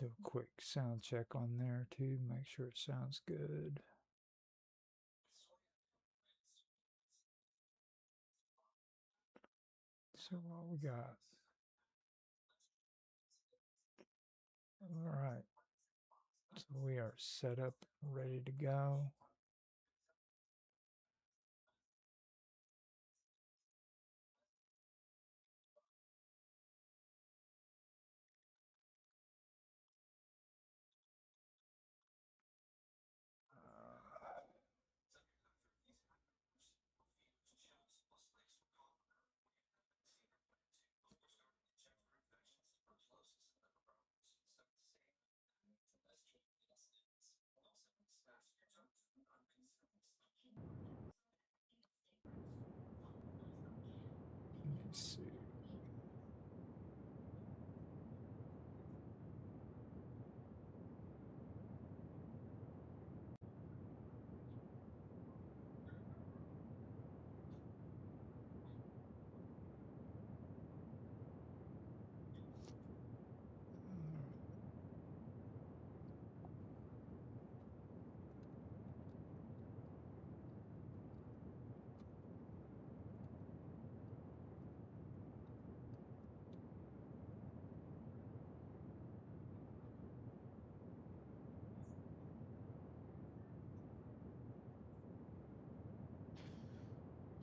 Do a quick sound check on there too, make sure it sounds good. So what we got? All right. So we are set up, ready to go. Let me see.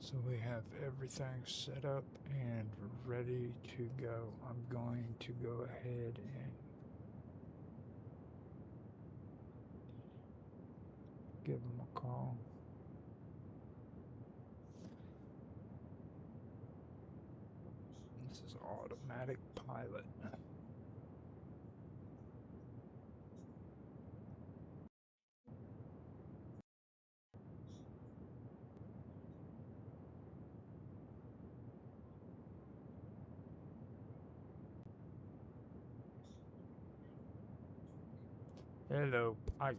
So we have everything set up and ready to go. I'm going to go ahead and give them a call. This is automatic pilot. Hello. I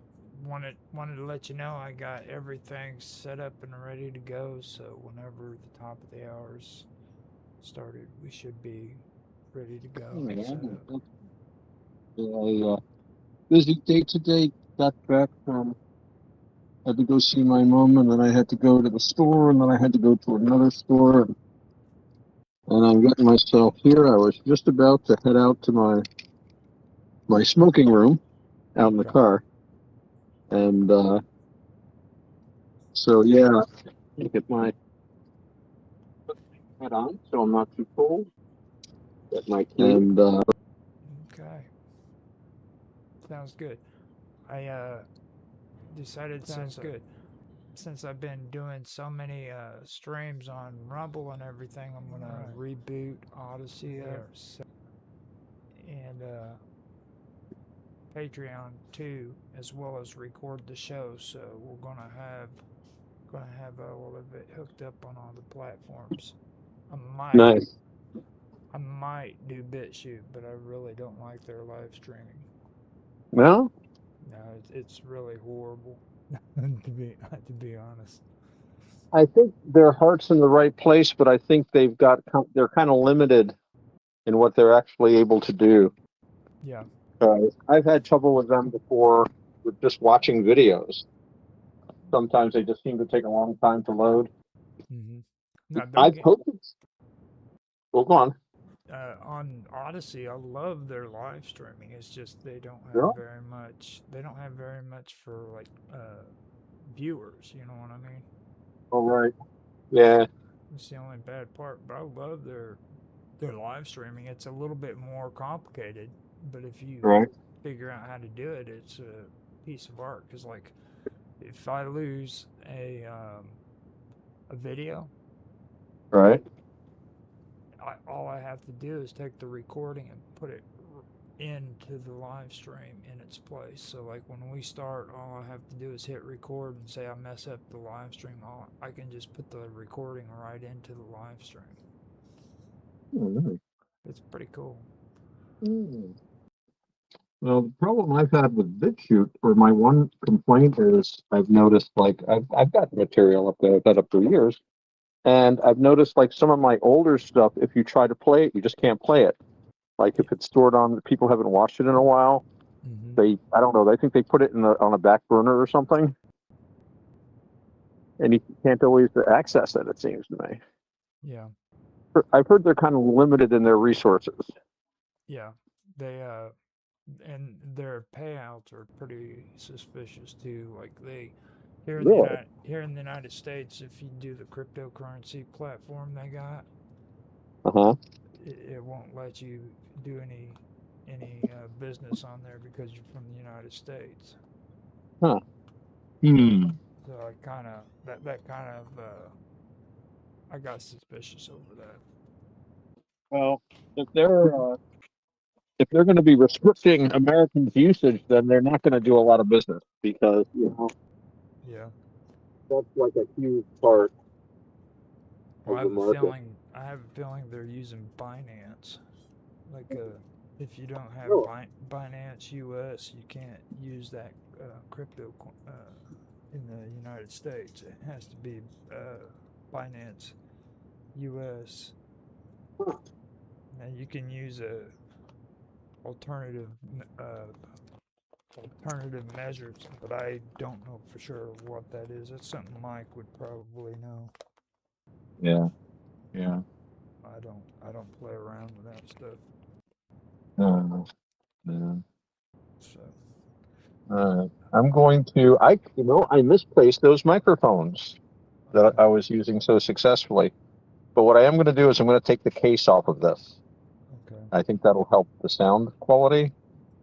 wanted to let you know I got everything set up and ready to go. So whenever the top of the hours started, we should be ready to go and set up. Yeah, busy day today. Got back from, had to go see my mom, and then I had to go to the store, and then I had to go to another store, and I'm getting myself here. I was just about to head out to my smoking room out in the Okay. car, and so yeah, get my head on so I'm not too cold. Get my key. And Okay. Sounds good. I decided since I've been doing so many streams on Rumble and everything, I'm gonna reboot Odyssey there and Patreon too, as well as record the show. So we're gonna have all of it hooked up on all the platforms. I might nice. I might do BitChute, but I really don't like their live streaming. Well, No, it's really horrible to be honest. I think their heart's in the right place, but I think they're kind of limited in what they're actually able to do. Yeah. I've had trouble with them before with just watching videos. Sometimes they just seem to take a long time to load. Mm-hmm. Now don't I've get posted. Well, go on. on Odyssey. I love their live streaming. It's just they don't have Yeah. very much. They don't have very much for like viewers. You know what I mean? All right. It's, Yeah. it's the only bad part. But I love their live streaming. It's a little bit more complicated, but if you Right. figure out how to do it, it's a piece of art. Because like, if I lose a video, Right. all I have to do is take the recording and put it into the live stream in its place. So like when we start, all I have to do is hit record and say I mess up the live stream. I can just put the recording right into the live stream. Mm-hmm. It's pretty cool. Mm. Well, the problem I've had with BitChute, or my one complaint is, I've noticed like I've got material up there I've had up for years, and I've noticed like some of my older stuff, if you try to play it, you just can't play it. Like Yeah. if it's stored on, people haven't watched it in a while. Hmm. I don't know. I think they put it on a back burner or something, and you can't always access it. It seems to me. Yeah. I've heard they're kind of limited in their resources. Yeah. They and their payouts are pretty suspicious too. Like they Really? here in the United States, if you do the cryptocurrency platform they got, Uh huh. it won't let you do any business on there because you're from the United States. Huh. So Hmm. so I kind of that kind of I got suspicious over that. Well, if they're if they're going to be restricting Americans' usage, then they're not going to do a lot of business because Yeah. that's like a huge part Well, of the market. I have a feeling they're using Binance. Like if you don't have Really? Binance US, you can't use that crypto in the United States. It has to be Binance US. Huh. Now you can use a alternative uh, alternative measures, but I don't know for sure what that is. That's something Mike would probably know. Yeah. Yeah. I don't play around with that stuff. Yeah. So I'm going to. I misplaced those microphones that okay, I was using so successfully. But what I am going to do is I'm going to take the case off of this. okay, I think that'll help the sound quality.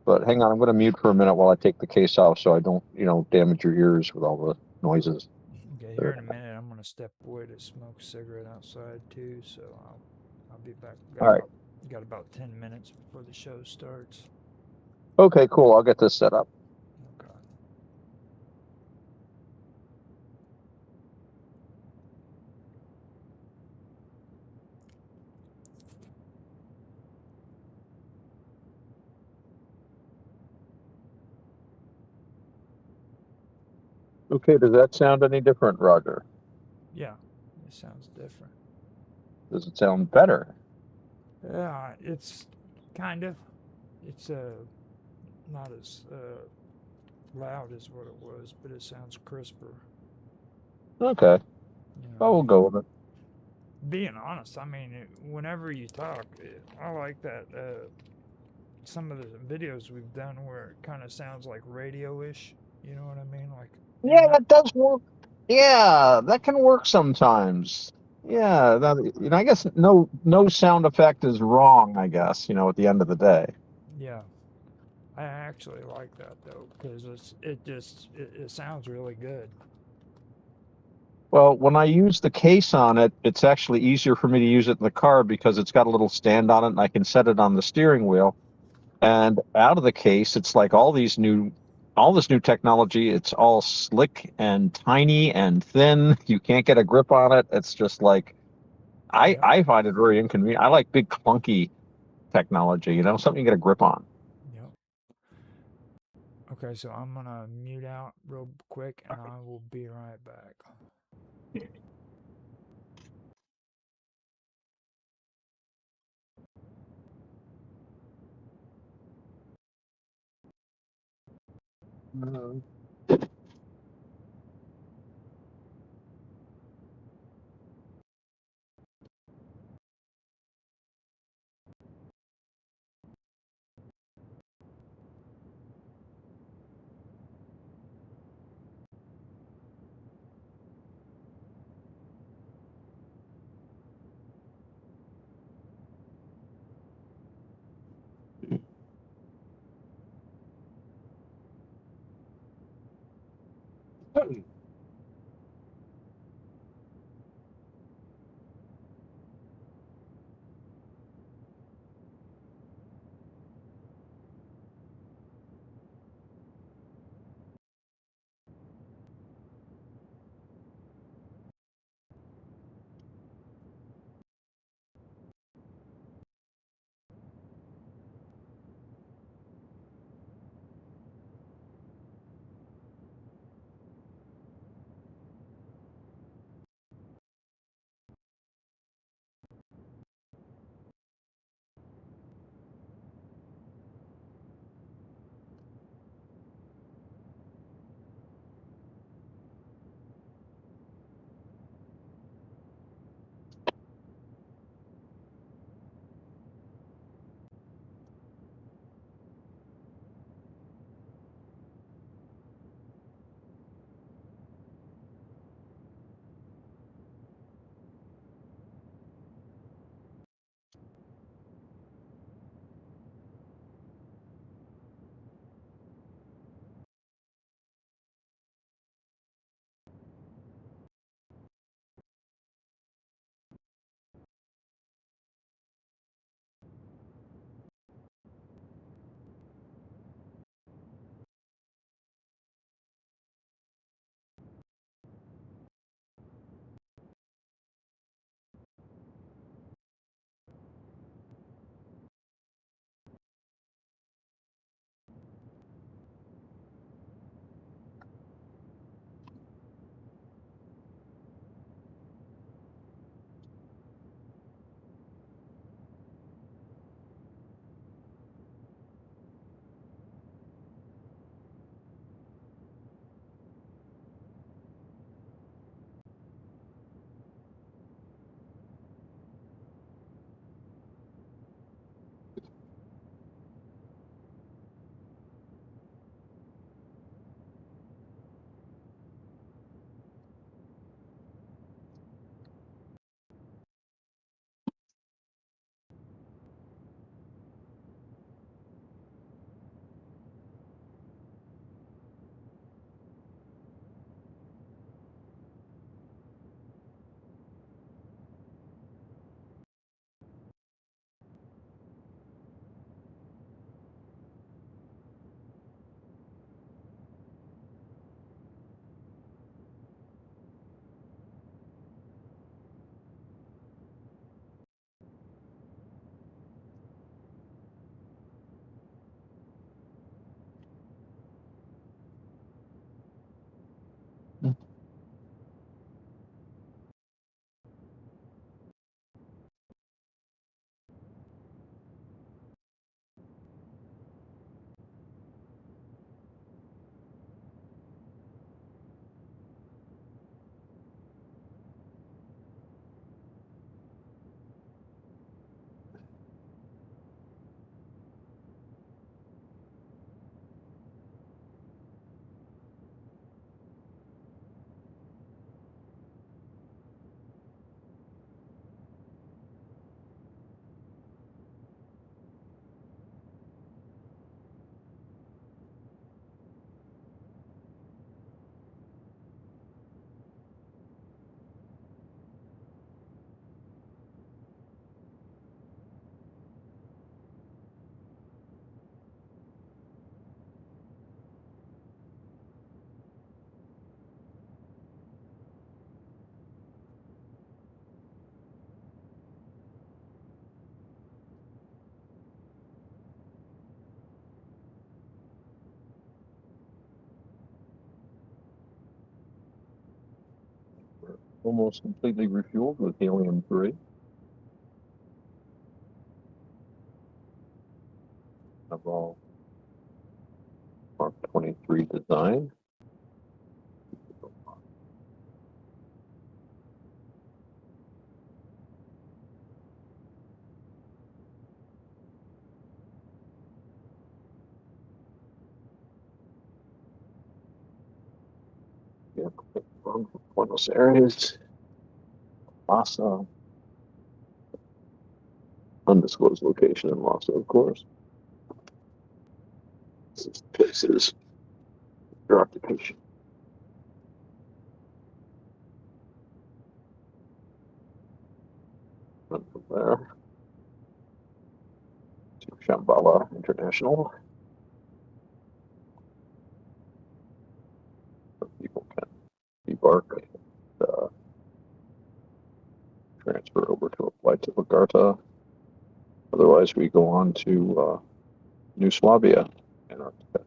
But hang on, I'm going to mute for a minute while I take the case off so I don't, damage your ears with all the noises. okay. Here in a minute, I'm gonna step away to smoke a cigarette outside too. So I'll be back. All right. Got about 10 minutes before the show starts. Okay, cool. I'll get this set up. Okay. Okay, does that sound any different, Roger? Yeah, it sounds different. Does it sound better? Yeah, it's kind of. It's not as loud as what it was, but it sounds crisper. Okay. You know, Oh, we'll go with it. being honest, I mean, whenever you talk, I like that. Some of the videos we've done where it kind of sounds like radio-ish. You know what I mean? Like, and Yeah, that does work. Yeah, that can work sometimes. Yeah, I guess no sound effect is wrong, I guess, at the end of the day. yeah, I actually like that though because it sounds really good. Well, when I use the case on it, it's actually easier for me to use it in the car because it's got a little stand on it and I can set it on the steering wheel. And out of the case, it's like all this new technology. It's all slick and tiny and thin. You can't get a grip on it. It's just like Yep. I find it very inconvenient. I like big clunky technology, something you get a grip on. Yep. Okay, so I'm gonna mute out real quick, and I will be right back. Mhm. almost completely refueled with helium-3. Of all Mark 23 design. Yeah, from Buenos Aires, Lhasa, undisclosed location in Lhasa, of course. This is their occupation. And from there to Shambhala International. So people can debark and transfer over to a flight to Jakarta. Otherwise, we go on to New Swabia, Antarctica.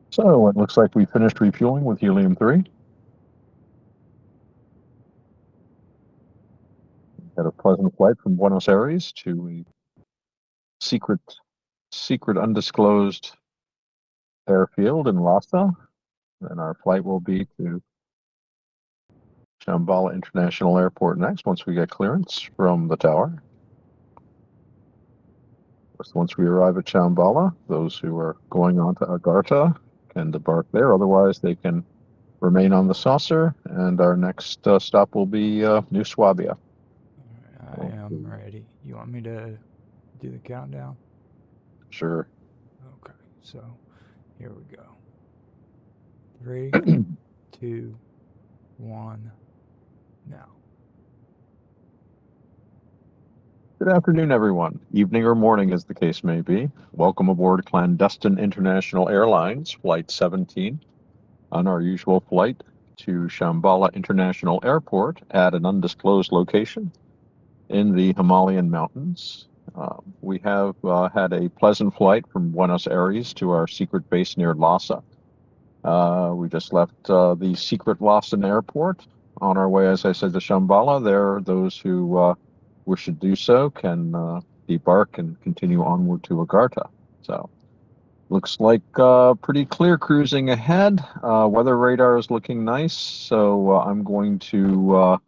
So it looks like we finished refueling with helium-3. Had a pleasant flight from Buenos Aires to a secret undisclosed airfield in Lhasa. And our flight will be to Shambhala International Airport next once we get clearance from the tower. Once we arrive at Shambhala, those who are going on to Agartha can debark there. Otherwise, they can remain on the saucer, and our next stop will be New Swabia. I am ready. You want me to do the countdown? Sure. Okay, so here we go. 3, 2, 1, now. Good afternoon, everyone. Evening or morning, as the case may be. Welcome aboard Clandestine International Airlines, Flight 17, on our usual flight to Shambhala International Airport at an undisclosed location in the Himalayan mountains. We have had a pleasant flight from Buenos Aires to our secret base near Lhasa. We just left the secret Lhasa airport on our way, as I said, to Shambhala. There, those who wish to do so can debark and continue onward to Agartha. So looks like pretty clear cruising ahead. Weather radar is looking nice, so I'm going to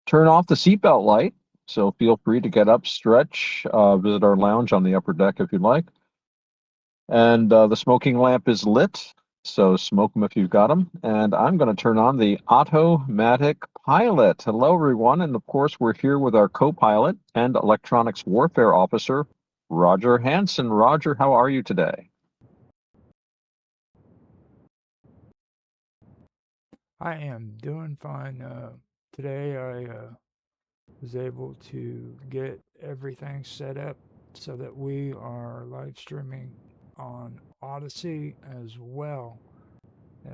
turn off the seatbelt light. So feel free to get up, stretch, visit our lounge on the upper deck if you'd like. And the smoking lamp is lit, so smoke them if you've got them. And I'm going to turn on the automatic pilot. Hello, everyone. And of course, we're here with our co-pilot and electronics warfare officer, Roger Hanson. Roger, how are you today? I am doing fine. Today I was able to get everything set up so that we are live streaming on Odyssey as well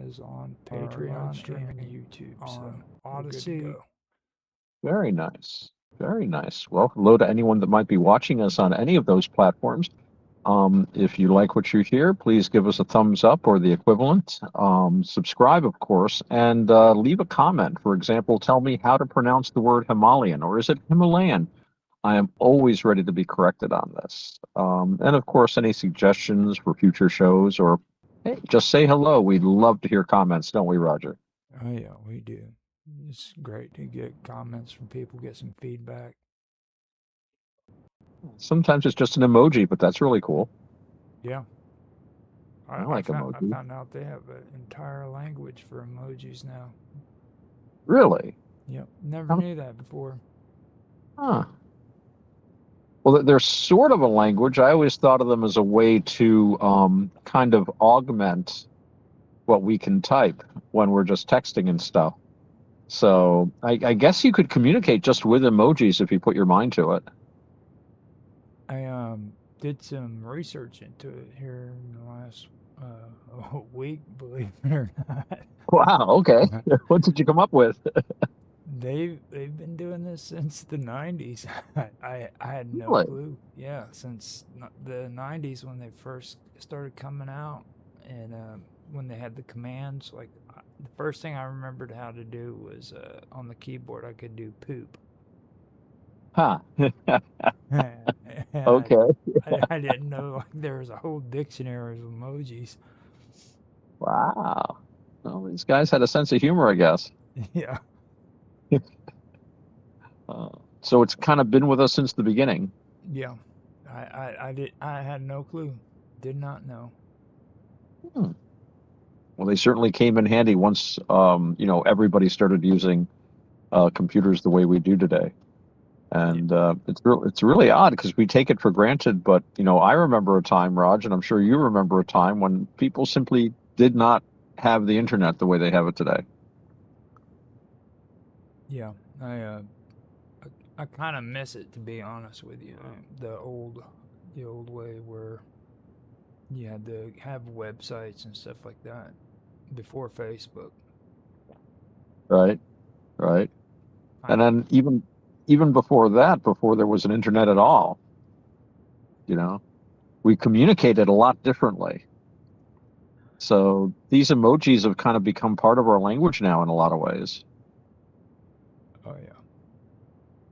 as on Patreon and YouTube. On Odyssey. Very nice. Very nice. Well, hello to anyone that might be watching us on any of those platforms. If you like what you hear, please give us a thumbs up or the equivalent. Subscribe, of course, and leave a comment. For example, tell me how to pronounce the word Himalayan, or is it Himalayan? I am always ready to be corrected on this. And of course, any suggestions for future shows, or hey, just say hello. We'd love to hear comments, don't we, Roger? Oh yeah, we do. It's great to get comments from people, get some feedback. Sometimes it's just an emoji, but that's really cool. Yeah. I like I emoji. found out they have an entire language for emojis now. Really? Yep. Never knew that before. Huh. Well, they're sort of a language. I always thought of them as a way to kind of augment what we can type when we're just texting and stuff. So I guess you could communicate just with emojis if you put your mind to it. I did some research into it here in the last week, believe it or not. Wow, okay. What did you come up with? They've been doing this since the 90s. I had no Really? clue. Yeah, since the 90s when they first started coming out, and when they had the commands. Like the first thing I remembered how to do was on the keyboard I could do poop. Huh. And Okay. I didn't know like there was a whole dictionary of emojis. Wow. Well, these guys had a sense of humor, I guess. Yeah. So it's kind of been with us since the beginning. Yeah. I had no clue. Did not know. Well, they certainly came in handy once everybody started using computers the way we do today. And it's really odd because we take it for granted. But I remember a time, Raj, and I'm sure you remember a time when people simply did not have the internet the way they have it today. Yeah, I kind of miss it, to be honest with you. The old way where you had to have websites and stuff like that before Facebook. Right. And then even before that, before there was an internet at all, we communicated a lot differently. So these emojis have kind of become part of our language now in a lot of ways. Oh yeah.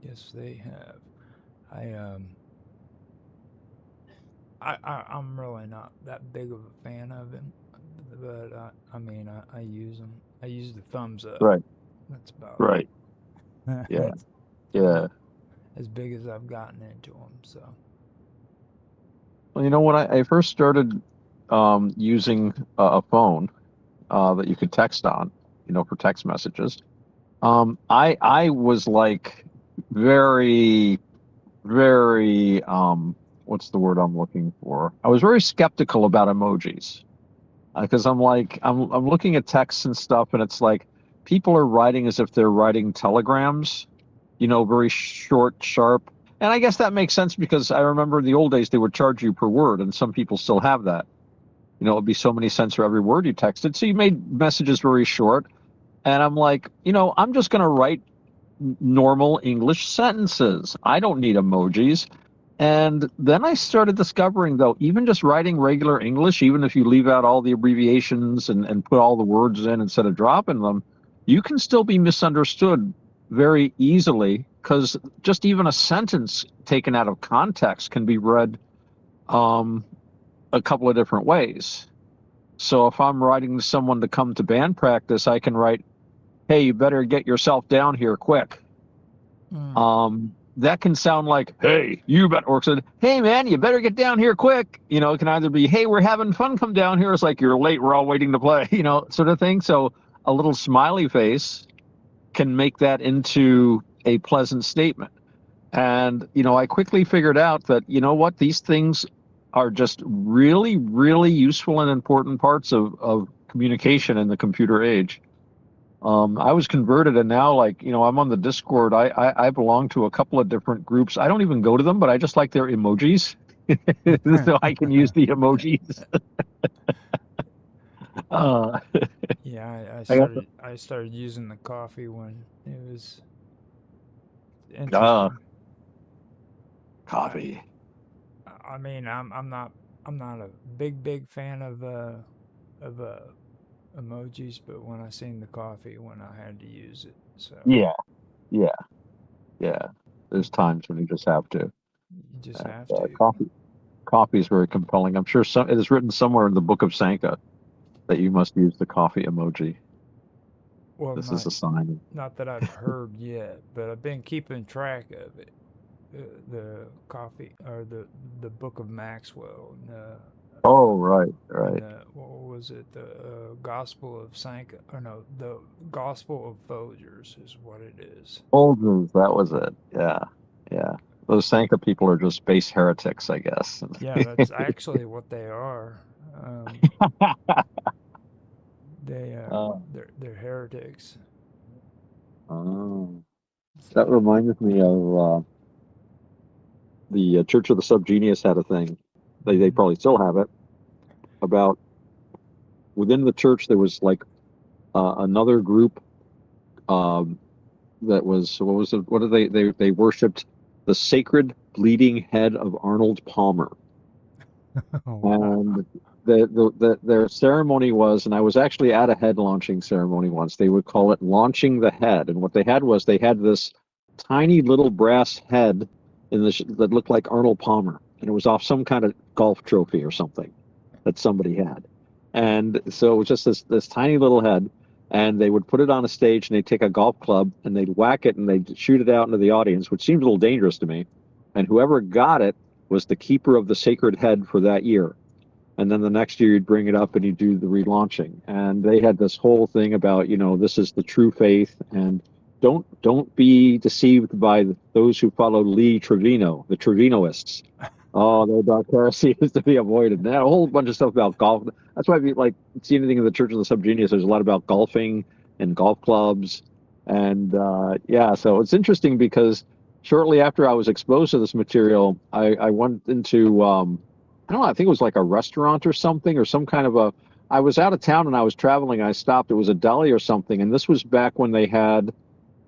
Yes, they have. I'm really not that big of a fan of him, but I use them. I use the thumbs up. Right. That's about Right. it. Yeah. That's Yeah. as big as I've gotten into them. So. Well, when I first started using a phone that you could text on, for text messages, I was like very, very what's the word I'm looking for? I was very skeptical about emojis because I'm looking at texts and stuff, and it's like people are writing as if they're writing telegrams, very short, sharp. And I guess that makes sense because I remember in the old days they would charge you per word, and some people still have that. It would be so many cents for every word you texted. So you made messages very short. And I'm like, I'm just going to write normal English sentences. I don't need emojis. And then I started discovering, though, even just writing regular English, even if you leave out all the abbreviations and put all the words in instead of dropping them, you can still be misunderstood very easily because just even a sentence taken out of context can be read a couple of different ways. So if I'm writing someone to come to band practice, I can write, "Hey, you better get yourself down here quick." That can sound like, "Hey, you better," or said, "Hey, man, you better get down here quick." You know, it can either be, "Hey, we're having fun, come down here." It's like, "You're late, we're all waiting to play," you know, sort of thing. So a little smiley face can make that into a pleasant statement. And, you know, I quickly figured out that, you know what, these things are just really, really useful and important parts of communication in the computer age. I was converted, and now, like, you know, I'm on the Discord. I belong to a couple of different groups. I don't even go to them, but I just like their emojis. So I can use the emojis. uh, Yeah, I got I started using the coffee one. It was the interesting. coffee. I mean, I'm not a big fan of emojis, but when I seen the coffee when I had to use it, so Yeah, yeah, yeah. There's times when you just have to. you just And, have to. coffee is very compelling. I'm sure it is written somewhere in the Book of Sanka that you must use the coffee emoji. Well, This is a sign. not that I've heard yet, but I've been keeping track of it. The coffee or the Book of Maxwell Oh, right, and right. what was it, the Gospel of Sanka, or no, the Gospel of Folgers is what it is. Folgers, that was it. Yeah, yeah. Those Sanka people are just base heretics, I guess. Yeah, that's actually what they are. Um, they uh, they're heretics. oh. That So reminds me of the Church of the Subgenius had a thing. They mhm. probably still have it about within the church. There was like another group um, that was what was it? What did they worshipped the sacred bleeding head of Arnold Palmer. Oh wow. And their ceremony was, and I was actually at a head launching ceremony once. They would call it launching the head, and what they had was they had this tiny little brass head that looked like Arnold Palmer, and it was off some kind of golf trophy or something that somebody had. And so it was just this tiny little head, and they would put it on a stage, and they'd take a golf club and they'd whack it and they'd shoot it out into the audience, which seemed a little dangerous to me. And whoever got it was the keeper of the sacred head for that year. And then the next year you'd bring it up and you'd do the relaunching. And they had this whole thing about, you know, this is the true faith, and don't be deceived by those who follow Lee Trevino, the Trevinoists. Oh, no, dark heresy is to be avoided. And a whole bunch of stuff about golf. That's why if you like see anything in the Church of the Subgenius, there's a lot about golfing and golf clubs. And yeah, so it's interesting because shortly after I was exposed to this material, I went into I don't know, I think it was like a restaurant or something, or some kind of a. I was out of town and I was traveling. I stopped. It was a deli or something, and this was back when they had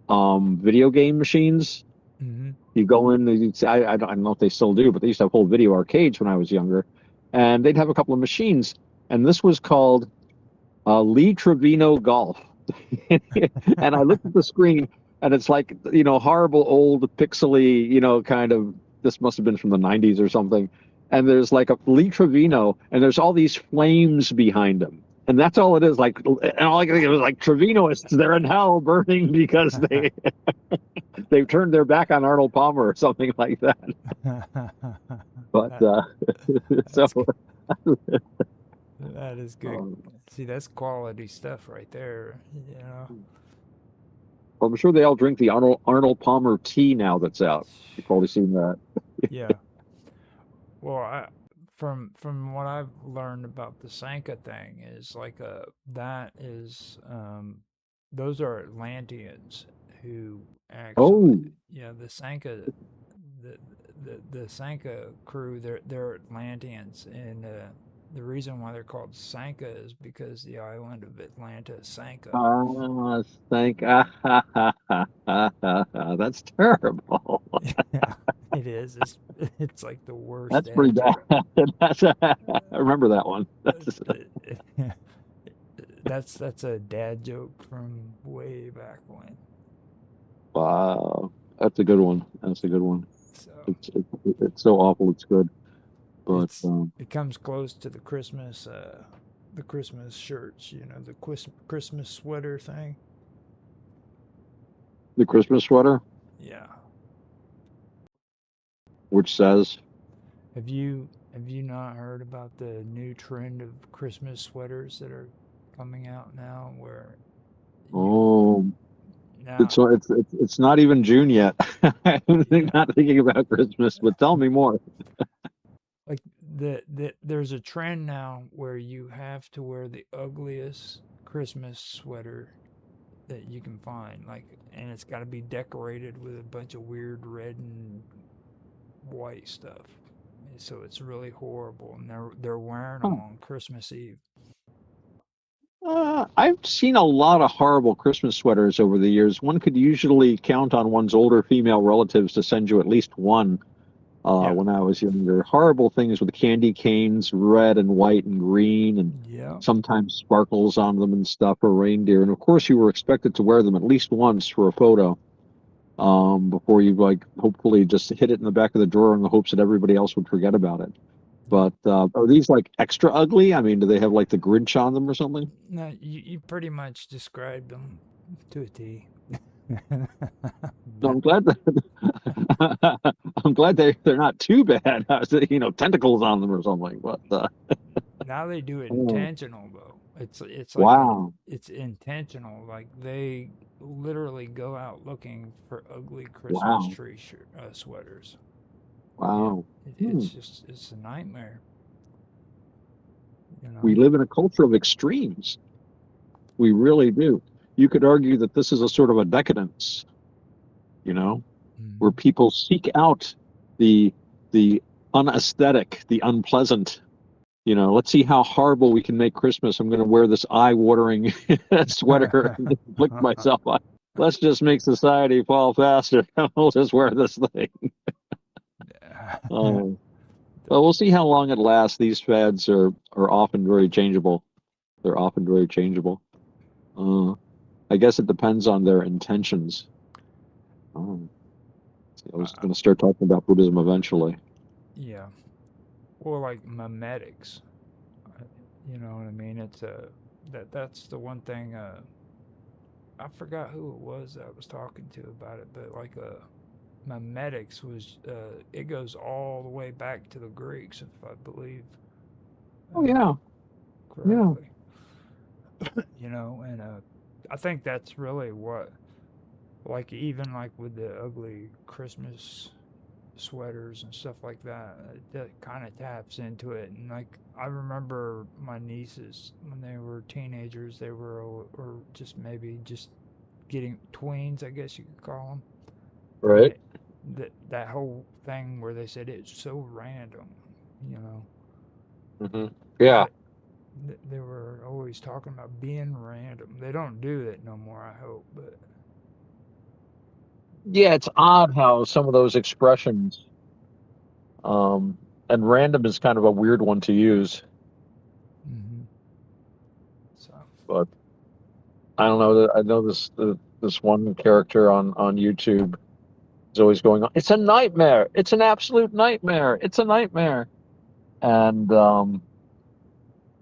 video game machines. Hmm. You go in, I don't know if they still do, but they used to have whole video arcades when I was younger, and they'd have a couple of machines, and this was called Lee Trevino Golf. And I looked at the screen, and it's like, you know, horrible old pixely, you know, kind of. This must have been from the '90s or something. And there's like a Lee Trevino, and there's all these flames behind him. And that's all it is. Like, and all I could think of was like Trevinoists. They're in hell burning because they've turned their back on Arnold Palmer or something like that. But That, so that's that is good. um, See, that's quality stuff right there. You know. I'm sure they all drink the Arnold Palmer tea now that's out. You've probably seen that. Yeah. Well, from what I've learned about the Sanka thing is like that is those are Atlanteans who actually, Oh, yeah, the Sanka the the Sanka crew, they're Atlanteans, and the reason why they're called Sanka is because the island of Atlanta is Sanka. thank. That's terrible. Yeah, it is. It's like the worst That's pretty dad bad. joke. I remember that one. That's That's a dad joke from way back when. wow. That's a good one. That's a good one. So It's so awful. It's good. But it comes close to the Christmas shirts, the Christmas sweater thing. the Christmas sweater, Yeah. which says, Have you not heard about the new trend of Christmas sweaters that are coming out now where you "Oh, now it's not even June yet." I'm yeah, not thinking about Christmas, but tell me more. like there's a trend now where you have to wear the ugliest Christmas sweater that you can find, like, and it's got to be decorated with a bunch of weird red and white stuff. So it's really horrible, and they're wearing them Huh. on Christmas Eve. I've seen a lot of horrible Christmas sweaters over the years. One could usually count on one's older female relatives to send you at least one. Yeah, When I was younger, horrible things with candy canes, red and white and green, and yeah, sometimes sparkles on them and stuff, or reindeer. And of course, you were expected to wear them at least once for a photo, before you like hopefully just hit it in the back of the drawer in the hopes that everybody else would forget about it. yep. But are these like extra ugly? I mean, do they have like the Grinch on them or something? No, you pretty much described them to a T. No, That I'm glad that I'm glad they're not too bad. Tentacles on them or something. But now they do it oh, intentional though. It's like wow, it's intentional. Like they literally go out looking for ugly Christmas wow, tree sweaters. It, wow. Hmm. it's a nightmare. You We know. live in a culture of extremes. We really do. You could argue that this is a sort of a decadence, you know, where Hmm. people seek out the the unaesthetic, the unpleasant. Let's see how horrible we can make Christmas. I'm going to wear this eye-watering sweater and inflict myself. Let's just make society fall faster. We'll just wear this thing. Oh, well, we'll see how long it lasts. These fads are often very changeable. They're often very changeable. Uh, I guess it depends on their intentions. Oh, see, I was uh, going to start talking about Buddhism eventually. yeah. Or like memetics. uh, You know what I mean? It's that's the one thing. I forgot who it was that I was talking to about it, but like memetics was it goes all the way back to the Greeks, if I believe Oh uh, yeah, yeah. correctly. And I think that's really what, like, even like with the ugly Christmas sweaters and stuff like that, that kind of taps into it. And like I remember my nieces when they were teenagers, they were or just maybe just getting tweens, I guess you could call them. And Right. that whole thing where they said it's so random, you know, Hmm. Yeah. that they were always talking about being random. They don't do that no more, I hope, but Yeah, it's odd how some of those expressions, um, and random is kind of a weird one to use, mm-hmm. So but I don't know. I know this one character on YouTube is always going on. It's a nightmare. It's an absolute nightmare. It's a nightmare. And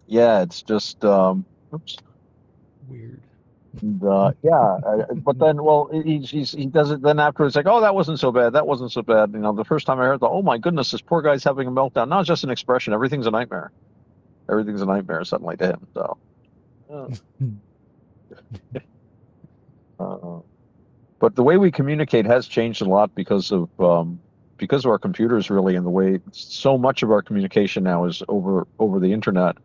yeah, it's just oops. weird. And, yeah, but then, well, he does it. Then afterwards, like, oh, that wasn't so bad. That wasn't so bad. The first time I heard, oh my goodness, this poor guy's having a meltdown. Now it's just an expression. Everything's a nightmare. Everything's a nightmare suddenly to him. So, uh, uh, but the way we communicate has changed a lot because of our computers, really, and the way so much of our communication now is over the internet,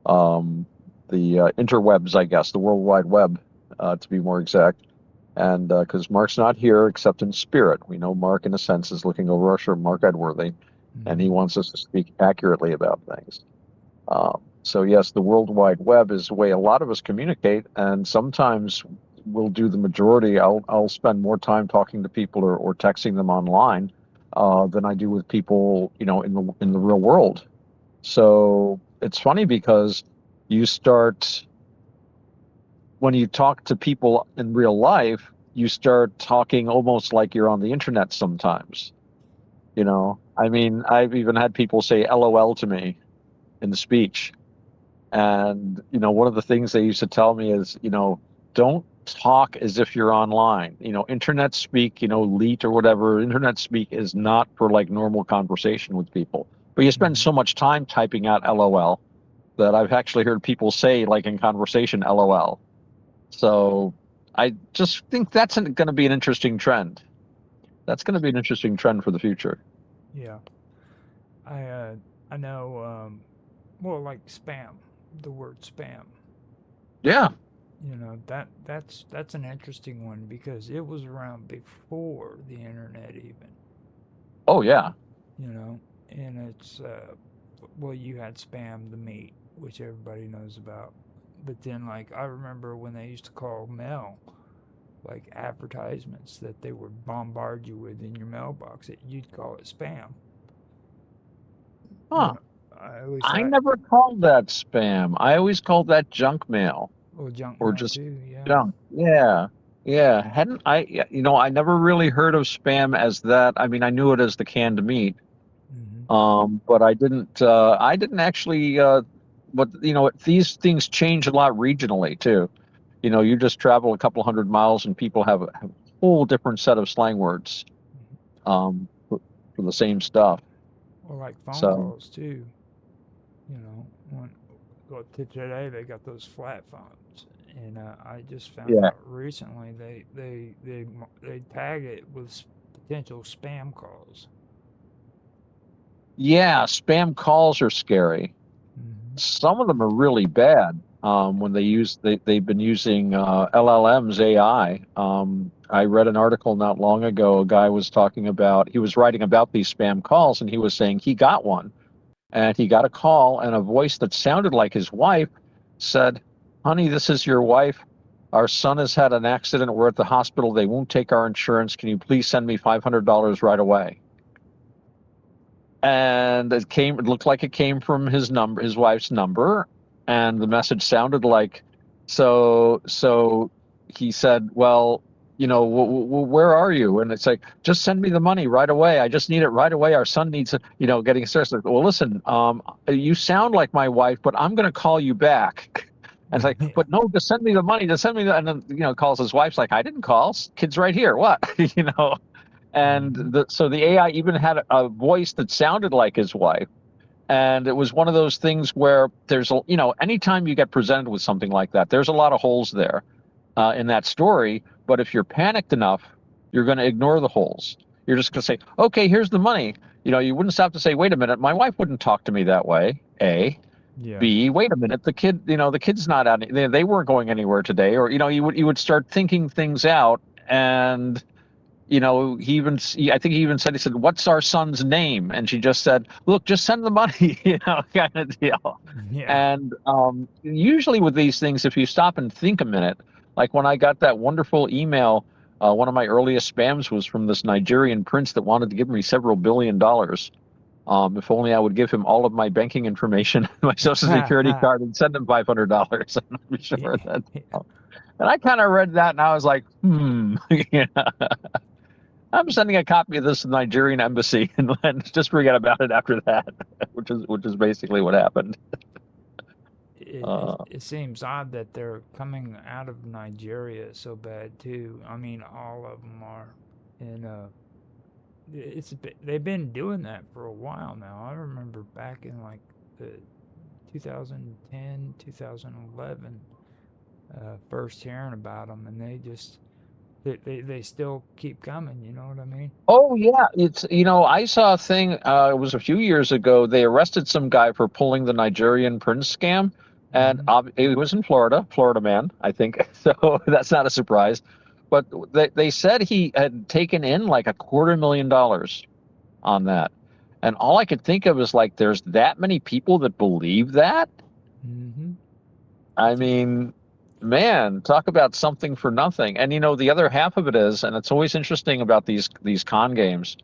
um, the interwebs, I guess, the World Wide Web, to be more exact. And because Mark's not here except in spirit, we know Mark, in a sense, is looking over our shoulder, Mark Edworthy, and he Mm-hmm. wants us to speak accurately about things. So yes, the World Wide Web is the way a lot of us communicate, and sometimes we'll do the majority. I'll spend more time talking to people or texting them online than I do with people, in the real world. So it's funny because you start when you talk to people in real life, you start talking almost like you're on the internet sometimes. I mean, I've even had people say LOL to me in speech. And, one of the things they used to tell me is, don't talk as if you're online. Internet speak, leet or whatever, internet speak is not for like normal conversation with people. But you spend Mhm. so much time typing out LOL that I've actually heard people say, like in conversation, LOL. So I just think that's going to be an interesting trend. That's going to be an interesting trend for the future. Yeah. I know. Well, like spam, the word spam. Yeah. That's an interesting one because it was around before the internet even. Oh, yeah. You know, and it's well, you had spam the meat, which everybody knows about. But then, like, I remember when they used to call mail, like advertisements that they would bombard you with in your mailbox, that you'd call it spam. You Huh. know, at least I I, never called that spam. I always called that junk mail well, junk or mail just too. Yeah. junk. Yeah. Yeah. Hadn't I, yeah, I never really heard of spam as that. I mean, I knew it as the canned meat. Hmm. But I didn't actually, but these things change a lot regionally too. You just travel a couple hundred miles and people have a whole different set of slang words, for the same stuff. Or like phone So, calls too. When well, today they got those flat phones, and I just found yeah. out recently they tag it with potential spam calls. Yeah, spam calls are scary. Hmm. Some of them are really bad. When they've been using LLMs, AI. I read an article not long ago. A guy was talking about, he was writing about these spam calls, and he was saying he got one, and he got a call, and a voice that sounded like his wife said, "Honey, this is your wife. Our son has had an accident. We're at the hospital. They won't take our insurance. Can you please send me $500 right away?" And it looked like it came from his wife's number, and the message sounded like, so he said, well, where are you? And it's like, just send me the money right away. I just need it right away. Our son needs it, getting stressed. Like, well, listen, you sound like my wife, but I'm going to call you back. And it's like, Yeah. but no, just send me the money. Just send me the, and then, calls his wife's like, I didn't call. Kid's right here. What? And Hmm. so the AI even had a voice that sounded like his wife. And it was one of those things where anytime you get presented with something like that, there's a lot of holes there in that story. But if you're panicked enough, you're going to ignore the holes. You're just going to say, okay, here's the money. You wouldn't stop to say, wait a minute, my wife wouldn't talk to me that way. A. Yeah. B, wait a minute, the kid's not out. They weren't going anywhere today. Or, you would start thinking things out. And I think he said, what's our son's name? And she just said, look, just send the money, kind of deal. Yeah. And usually with these things, if you stop and think a minute, like when I got that wonderful email, one of my earliest spams was from this Nigerian prince that wanted to give me several $billion. If only I would give him all of my banking information, my social security card, and send him $500. I'm sure that. And I kind of read that and I was like, I'm sending a copy of this to the Nigerian embassy and then just forget about it after that, which is basically what happened. It seems odd that they're coming out of Nigeria so bad too. I mean, all of them are, and they've been doing that for a while now. I remember back in like the 2010, 2011, first hearing about them, and they still keep coming. You know what I mean? Oh yeah, I saw a thing. It was a few years ago. They arrested some guy for pulling the Nigerian prince scam, and Hmm. it was in Florida, Florida man, I think. So that's not a surprise. But they said he had taken in like $250,000 on that. And all I could think of is like, there's that many people that believe that. Hmm. I mean, man, talk about something for nothing. And the other half of it is, and it's always interesting about these con games.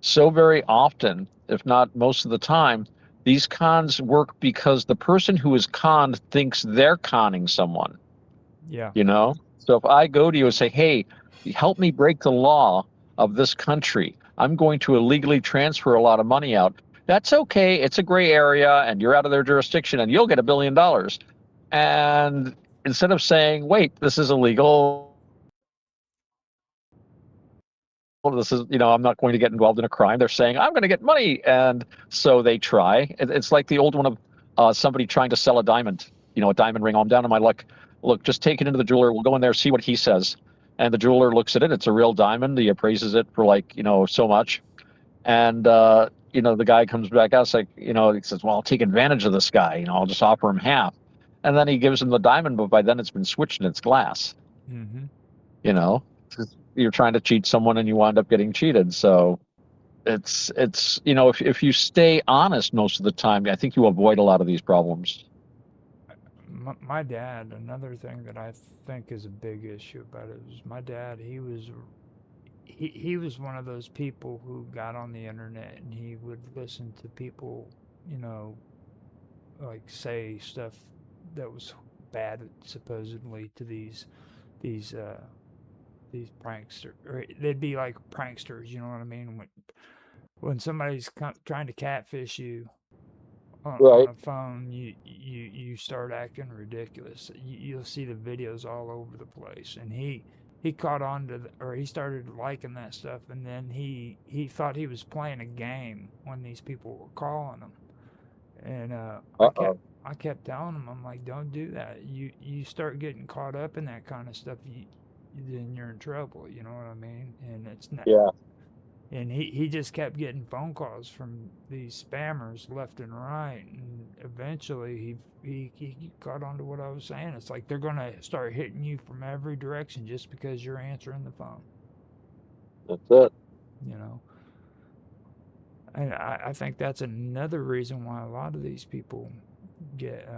So very often, if not most of the time, these cons work because the person who is conned thinks they're conning someone. Yeah. So if I go to you and say, hey, help me break the law of this country, I'm going to illegally transfer a lot of money out. That's okay. It's a gray area and you're out of their jurisdiction and you'll get $1 billion. And instead of saying, wait, this is illegal, this is, I'm not going to get involved in a crime, they're saying, I'm going to get money. And so they try. It's like the old one of somebody trying to sell a diamond, a diamond ring. Oh, I'm down on my luck. Look, just take it into the jeweler. We'll go in there, see what he says. And the jeweler looks at it. It's a real diamond. He appraises it for so much. And, the guy comes back out, it's like, he says, well, I'll take advantage of this guy. I'll just offer him half. And then he gives him the diamond, but by then it's been switched and it's glass. Mm-hmm. You're trying to cheat someone and you wind up getting cheated. So it's if you stay honest most of the time, I think you avoid a lot of these problems. My dad, another thing that I think is a big issue about it is my dad, he was one of those people who got on the internet and he would listen to people, like say stuff that was bad supposedly to these pranksters, or they'd be like pranksters, you know what I mean? When somebody's trying to catfish you on a phone, you start acting ridiculous. You'll see the videos all over the place, and he caught on to or he started liking that stuff, and then he thought he was playing a game when these people were calling him, and I kept telling him, I'm like, don't do that. You start getting caught up in that kind of stuff, then you're in trouble. You know what I mean? And it's not. Yeah. And he just kept getting phone calls from these spammers left and right, and eventually he caught on to what I was saying. It's like they're gonna start hitting you from every direction just because you're answering the phone. That's it. And I think that's another reason why a lot of these people get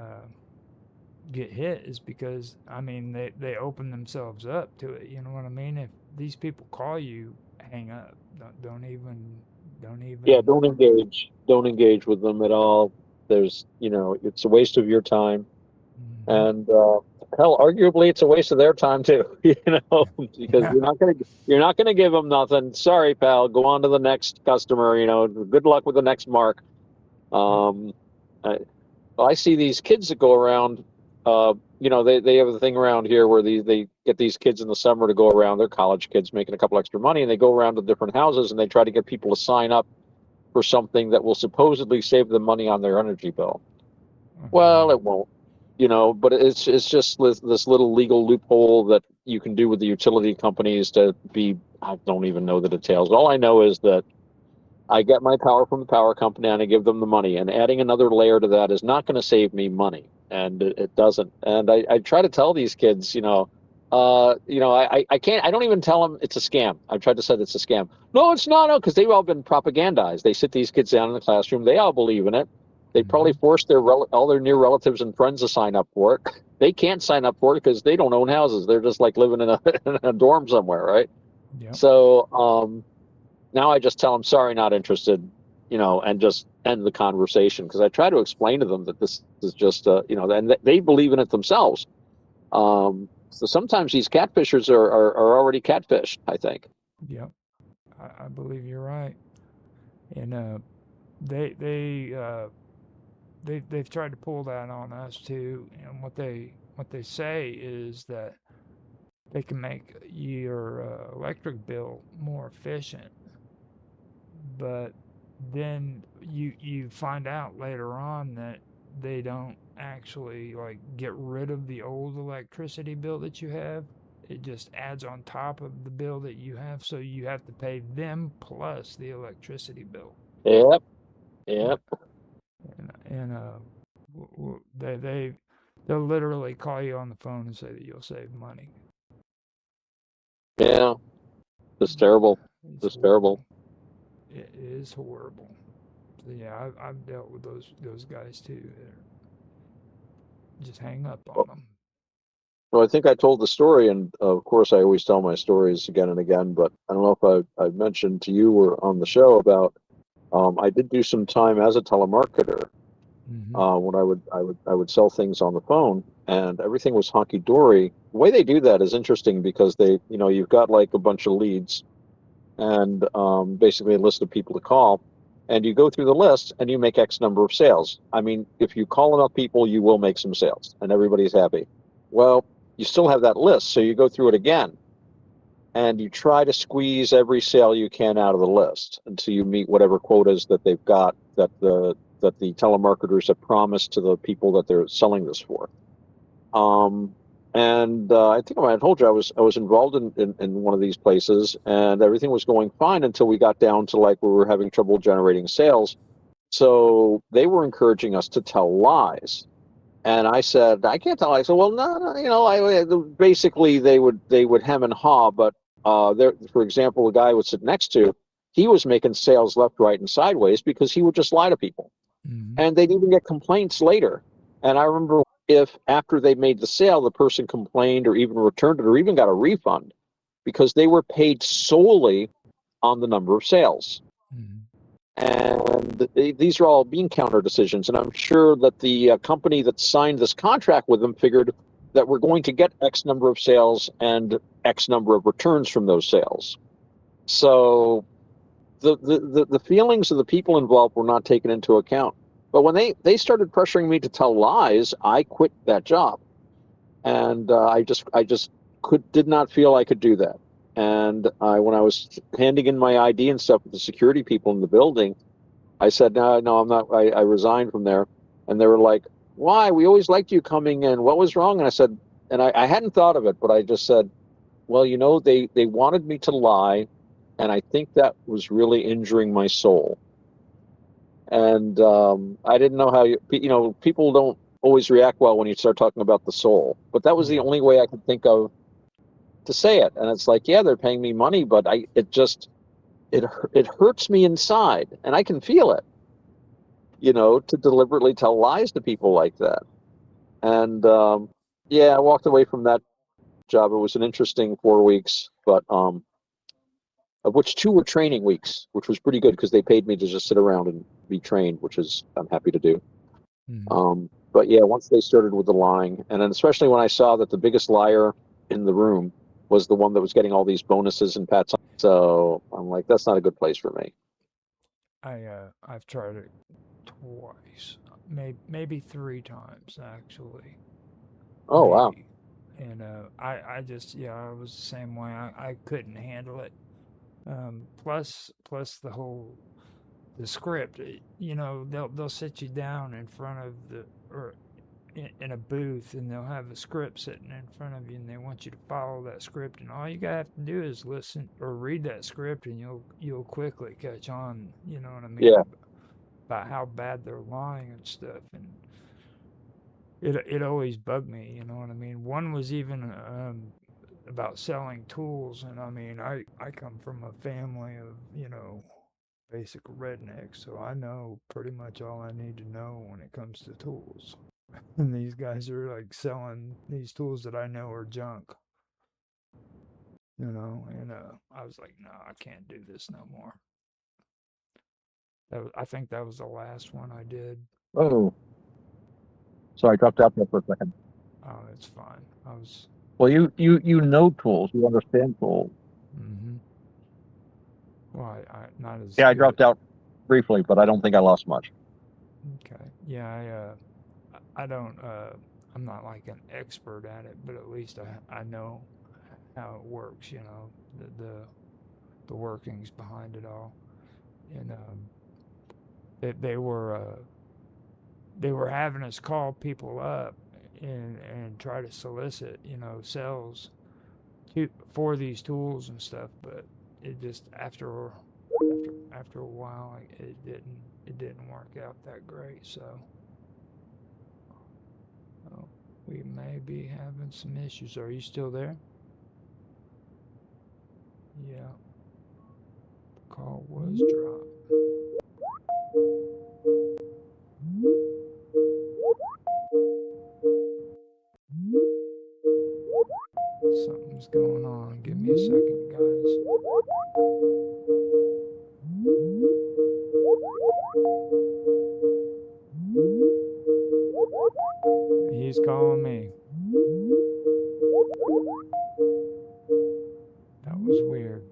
hit, is because they open themselves up to it. You know what I mean? If these people call you, hang up. Don't even. Yeah, don't engage with them at all. There's it's a waste of your time. Mm-hmm. And hell, arguably it's a waste of their time too, because you're not gonna give them nothing. Sorry, pal, go on to the next customer. Good luck with the next mark. I see these kids that go around. They have a thing around here where they get these kids in the summer to go around. They're college kids making a couple extra money, and they go around to different houses and they try to get people to sign up for something that will supposedly save them money on their energy bill. Mm-hmm. Well, it won't, but it's just this little legal loophole that you can do with the utility companies I don't even know the details. All I know is that I get my power from the power company and I give them the money, and adding another layer to that is not going to save me money. And it doesn't. And I try to tell these kids, I can't, I don't even tell them it's a scam. I've tried to say it's a scam. No, it's not. No, because they've all been propagandized. They sit these kids down in the classroom. They all believe in it. They probably forced all their near relatives and friends to sign up for it. They can't sign up for it because they don't own houses. They're just like living in a dorm somewhere, right? Yep. So now I just tell them, sorry, not interested, and just end the conversation, because I try to explain to them that this is just, and they believe in it themselves. So sometimes these catfishers are already catfished, I think. Yep, I believe you're right. And they've tried to pull that on us too. And what they say is that they can make your electric bill more efficient, but then you find out later on that they don't actually get rid of the old electricity bill that you have. It just adds on top of the bill that you have, so you have to pay them plus the electricity bill. Yep. And they'll literally call you on the phone and say that you'll save money. Yeah, it's terrible. It's terrible. It is horrible. So yeah, I've dealt with those guys too. Just hang up on them. Well, I think I told the story, and of course I always tell my stories again and again, but I don't know if I've mentioned to you or on the show about I did do some time as a telemarketer. When I would sell things on the phone, and everything was hunky-dory. The way they do that is interesting, because you've got like a bunch of leads, and basically a list of people to call. And you go through the list and you make X number of sales. I mean, if you call enough people, you will make some sales and everybody's happy. Well, you still have that list, so you go through it again and you try to squeeze every sale you can out of the list until you meet whatever quotas that they've got, that the telemarketers have promised to the people that they're selling this for. And I think I told you I was involved in one of these places, and everything was going fine until we got down to like we were having trouble generating sales. So they were encouraging us to tell lies. And I said, I can't tell. I said, well, no, you know, basically they would hem and haw, but there, for example, the guy I would sit next to, he was making sales left, right, and sideways because he would just lie to people, and they'd even get complaints later. And I remember if after they made the sale, the person complained or even returned it or even got a refund because they were paid solely on the number of sales. And these are all bean counter decisions. And I'm sure that the company that signed this contract with them figured that we're going to get X number of sales and X number of returns from those sales. So the feelings of the people involved were not taken into account. But when they started pressuring me to tell lies, I quit that job. And I just did not feel I could do that. And when I was handing in my ID and stuff with the security people in the building, I said, no, I'm not. I resigned from there. And they were like, why? We always liked you coming in. What was wrong? And I said, and I hadn't thought of it, but I just said, well, you know, they wanted me to lie. And I think that was really injuring my soul. And I didn't know how, you know, people don't always react well when you start talking about the soul. But that was the only way I could think of to say it. And it's like, yeah, they're paying me money, but it hurts me inside, and I can feel it, you know, to deliberately tell lies to people like that. And yeah, I walked away from that job. It was an interesting 4 weeks, but of which 2 were training weeks, which was pretty good because they paid me to just sit around and be trained, which is I'm happy to do. But yeah, once they started with the lying, and then especially when I saw that the biggest liar in the room was the one that was getting all these bonuses and pats, so I'm like, that's not a good place for me. I've tried it twice, maybe 3 times actually. Oh wow. Maybe. And I just, yeah, I was the same way. I couldn't handle it. Plus the whole the script. You know, they'll sit you down in front of or in a booth, and they'll have a script sitting in front of you, and they want you to follow that script, and all you gotta have to do is listen or read that script, and you'll quickly catch on. You know what I mean? Yeah. About how bad they're lying and stuff, and it always bugged me. You know what I mean? One was even about selling tools, and I mean, I come from a family of, you know, basic rednecks, so I know pretty much all I need to know when it comes to tools. And these guys are like selling these tools that I know are junk, you know. And I was like, no, I can't do this no more. I think that was the last one I did. Oh, sorry, I dropped out there for a second. Oh, it's fine. I was. Well, you know tools, you understand tools. Well, I not as. Yeah, I good. dropped out briefly, but I don't think I lost much. Okay. Yeah, I don't. I'm not like an expert at it, but at least I know how it works. You know, the workings behind it all. And they were having us call people up and try to solicit, you know, sales for these tools and stuff, but it just after a while it didn't work out that great. So we may be having some issues. Are you still there? Yeah. The call was dropped. Something's going on. Give me a second, guys. He's calling me. That was weird.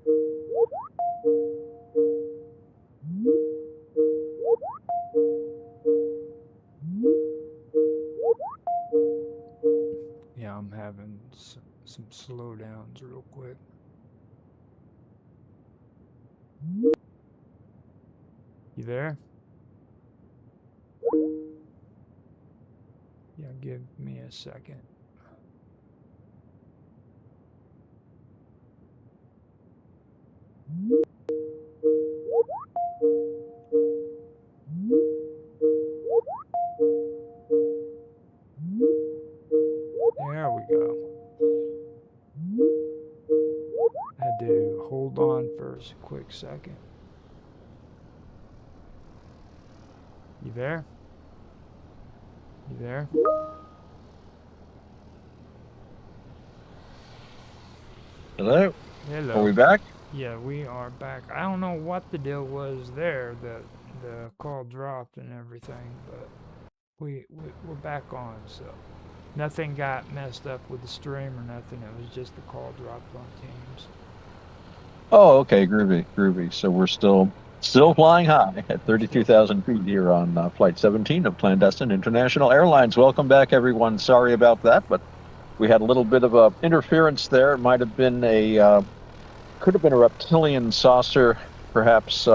some slowdowns real quick. You there? Yeah, give me a second. There we go. Had to hold on for a quick second. You there? You there? Hello? Hello. Are we back? Yeah, we are back. I don't know what the deal was there. The call dropped and everything, but we're back on. So nothing got messed up with the stream or nothing. It was just the call dropped on Teams. Oh, okay, groovy. So we're still flying high at 32,000 feet here on Flight 17 of Clandestine International Airlines. Welcome back, everyone. Sorry about that, but we had a little bit of a interference there. It might have been could have been a reptilian saucer, perhaps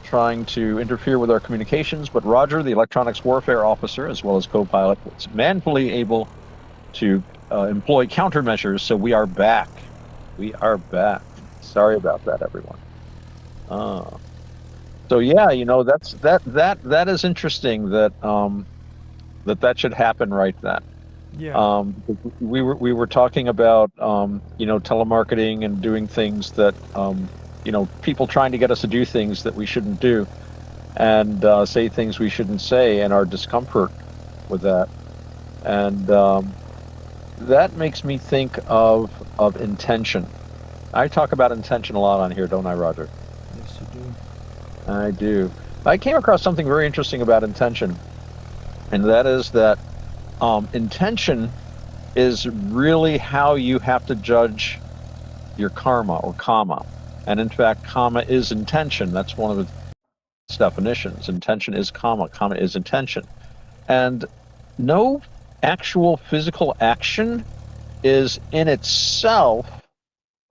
trying to interfere with our communications. But Roger, the electronics warfare officer, as well as co-pilot, was manfully able to employ countermeasures. So we are back. We are back. Sorry about that, everyone. So yeah, that is interesting that that should happen right then. Yeah. We were talking about telemarketing and doing things that people trying to get us to do things that we shouldn't do, and say things we shouldn't say, and our discomfort with that, and that makes me think of intention. I talk about intention a lot on here, don't I, Roger? Yes, you do. I do. I came across something very interesting about intention, and that is that intention is really how you have to judge your karma or karma. And in fact, karma is intention. That's one of its definitions. Intention is karma. Karma is intention. And no actual physical action is in itself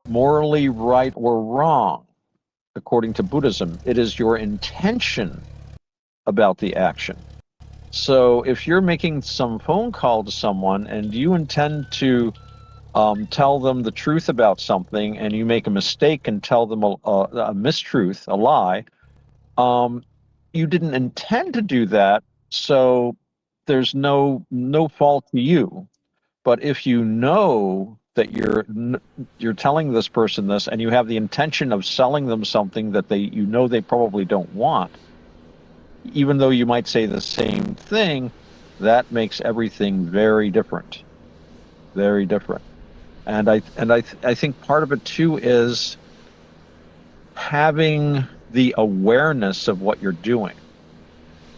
morally right or wrong. According to Buddhism, it is your intention about the action. So if you're making some phone call to someone and you intend to tell them the truth about something, and you make a mistake and tell them a mistruth, a lie, you didn't intend to do that, so there's no fault to you. But if you know that you're telling this person this, and you have the intention of selling them something that they probably don't want, even though you might say the same thing, that makes everything very different. Very different. And I think part of it too is having the awareness of what you're doing,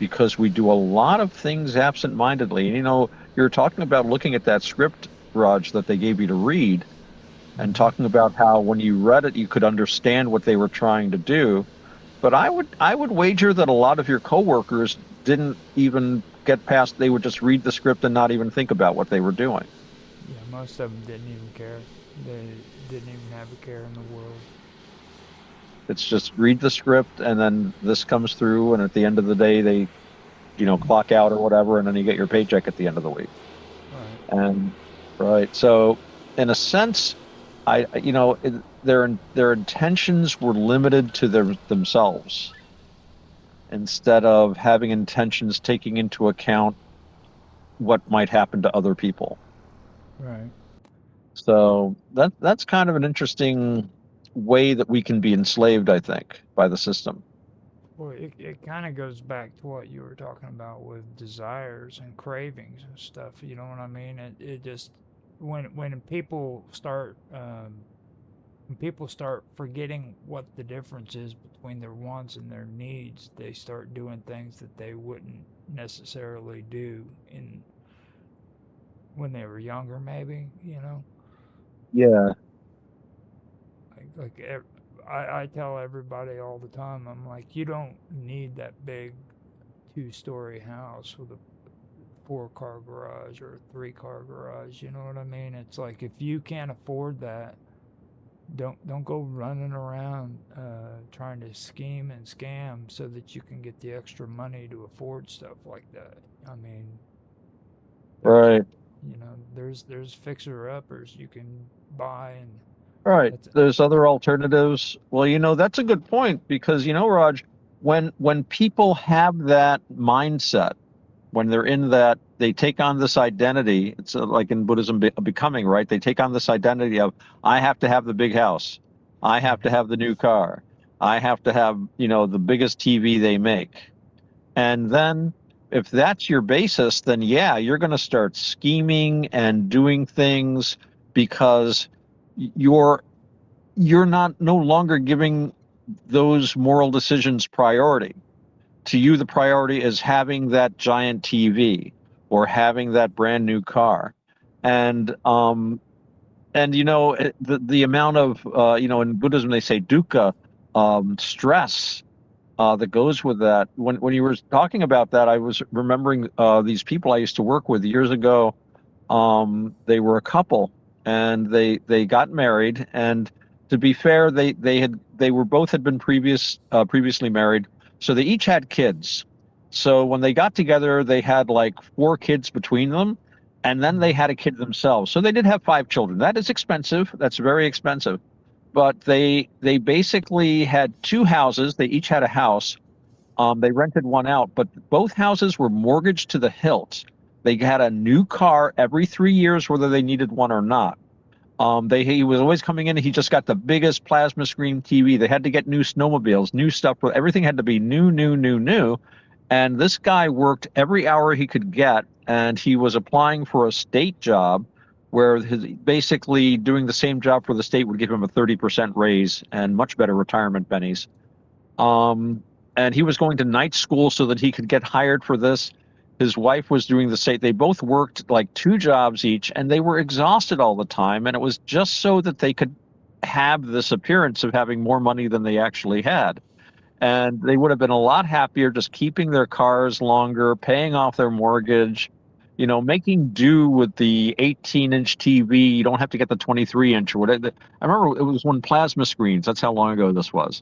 because we do a lot of things absent-mindedly. And you're talking about looking at that script, Raj, that they gave you to read, and talking about how when you read it, you could understand what they were trying to do. But I would wager that a lot of your coworkers didn't even get past. They would just read the script and not even think about what they were doing. Yeah, most of them didn't even care. They didn't even have a care in the world. It's just read the script, and then this comes through, and at the end of the day, they, clock out or whatever, and then you get your paycheck at the end of the week. Right. And right, so in a sense, their intentions were limited to themselves, instead of having intentions taking into account what might happen to other people. Right. So that's kind of an interesting way that we can be enslaved, I think, by the system. Well, it kind of goes back to what you were talking about with desires and cravings and stuff. You know what I mean? It just when people start forgetting what the difference is between their wants and their needs, they start doing things that they wouldn't necessarily do in when they were younger, maybe. Yeah. I tell everybody all the time, I'm like, you don't need that big 2-story house with a 4-car garage or a 3-car garage. You know what I mean? It's like if you can't afford that, don't go running around trying to scheme and scam so that you can get the extra money to afford stuff like that. I mean, Right. there's fixer uppers you can buy, and Right. that's There's other alternatives. Well, that's a good point because, Raj, when people have that mindset, when they're in that, they take on this identity. It's like in Buddhism, becoming, right? They take on this identity of, I have to have the big house. I have to have the new car. I have to have, the biggest TV they make. And then if that's your basis, then yeah, you're going to start scheming and doing things because you're not no longer giving those moral decisions priority. To you, the priority is having that giant TV or having that brand new car. And the amount of in Buddhism they say dukkha, stress that goes with that. When you were talking about that, I was remembering these people I used to work with years ago. They were a couple, and they got married. And to be fair, they were both had been previously married, so they each had kids. So when they got together, they had like 4 kids between them, and then they had a kid themselves. So they did have 5 children. That is expensive. That's very expensive. But they basically had 2 houses. They each had a house. They rented one out, but both houses were mortgaged to the hilt. They had a new car every 3 years, whether they needed one or not. He was always coming in. He just got the biggest plasma screen TV. They had to get new snowmobiles, new stuff. Everything had to be new, new, new, new. And this guy worked every hour he could get, and he was applying for a state job where basically doing the same job for the state would give him a 30% raise and much better retirement bennies. And he was going to night school so that he could get hired for this. His wife was doing the same. They both worked like 2 jobs each, and they were exhausted all the time. And it was just so that they could have this appearance of having more money than they actually had. And they would have been a lot happier just keeping their cars longer, paying off their mortgage, making do with the 18-inch TV. You don't have to get the 23-inch or whatever. I remember it was when plasma screens. That's how long ago this was.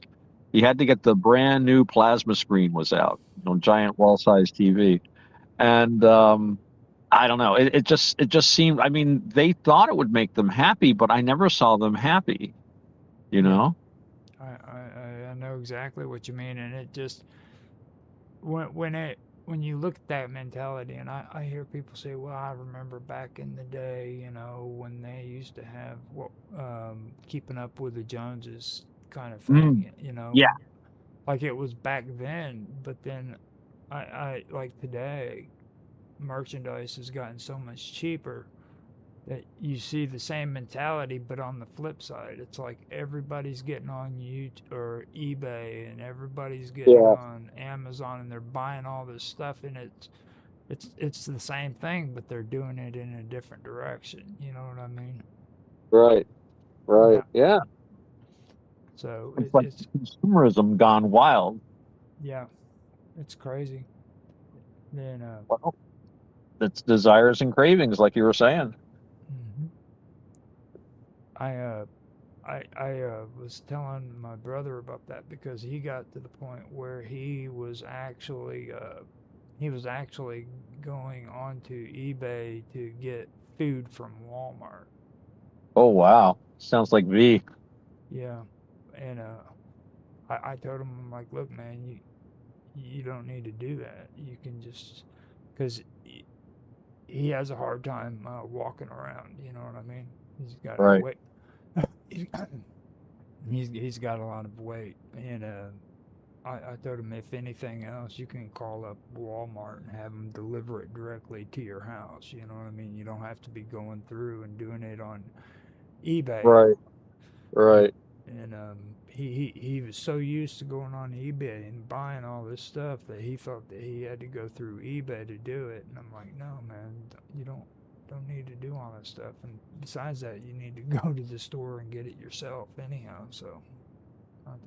You had to get the brand new plasma screen was out, giant wall-sized TV. And I don't know. It just seemed. I mean, they thought it would make them happy, but I never saw them happy. Yeah. I know exactly what you mean, and it just when you look at that mentality, and I hear people say, well, I remember back in the day, when they used to have keeping up with the Joneses kind of thing, Yeah. like it was back then. But then I like today, merchandise has gotten so much cheaper that you see the same mentality, but on the flip side, it's like everybody's getting on YouTube or eBay, and everybody's getting on Amazon, and they're buying all this stuff, and it's the same thing, but they're doing it in a different direction. You know what I mean? Right. Yeah. So It's like consumerism gone wild. Yeah, it's crazy. Then Well, it's desires and cravings, like you were saying. I was telling my brother about that because he got to the point where he was actually going onto eBay to get food from Walmart. Oh wow, sounds like V. Yeah, and I told him, I'm like, look, man, you don't need to do that. You can just, because he has a hard time walking around. You know what I mean? He's got Right. weight. He's got a lot of weight, and I told him, if anything else, you can call up Walmart and have them deliver it directly to your house. You know what I mean? You don't have to be going through and doing it on eBay. Right. And he was so used to going on eBay and buying all this stuff that he thought that he had to go through eBay to do it. And I'm like, no, man, you don't need to do all that stuff. And besides that, you need to go to the store and get it yourself anyhow. So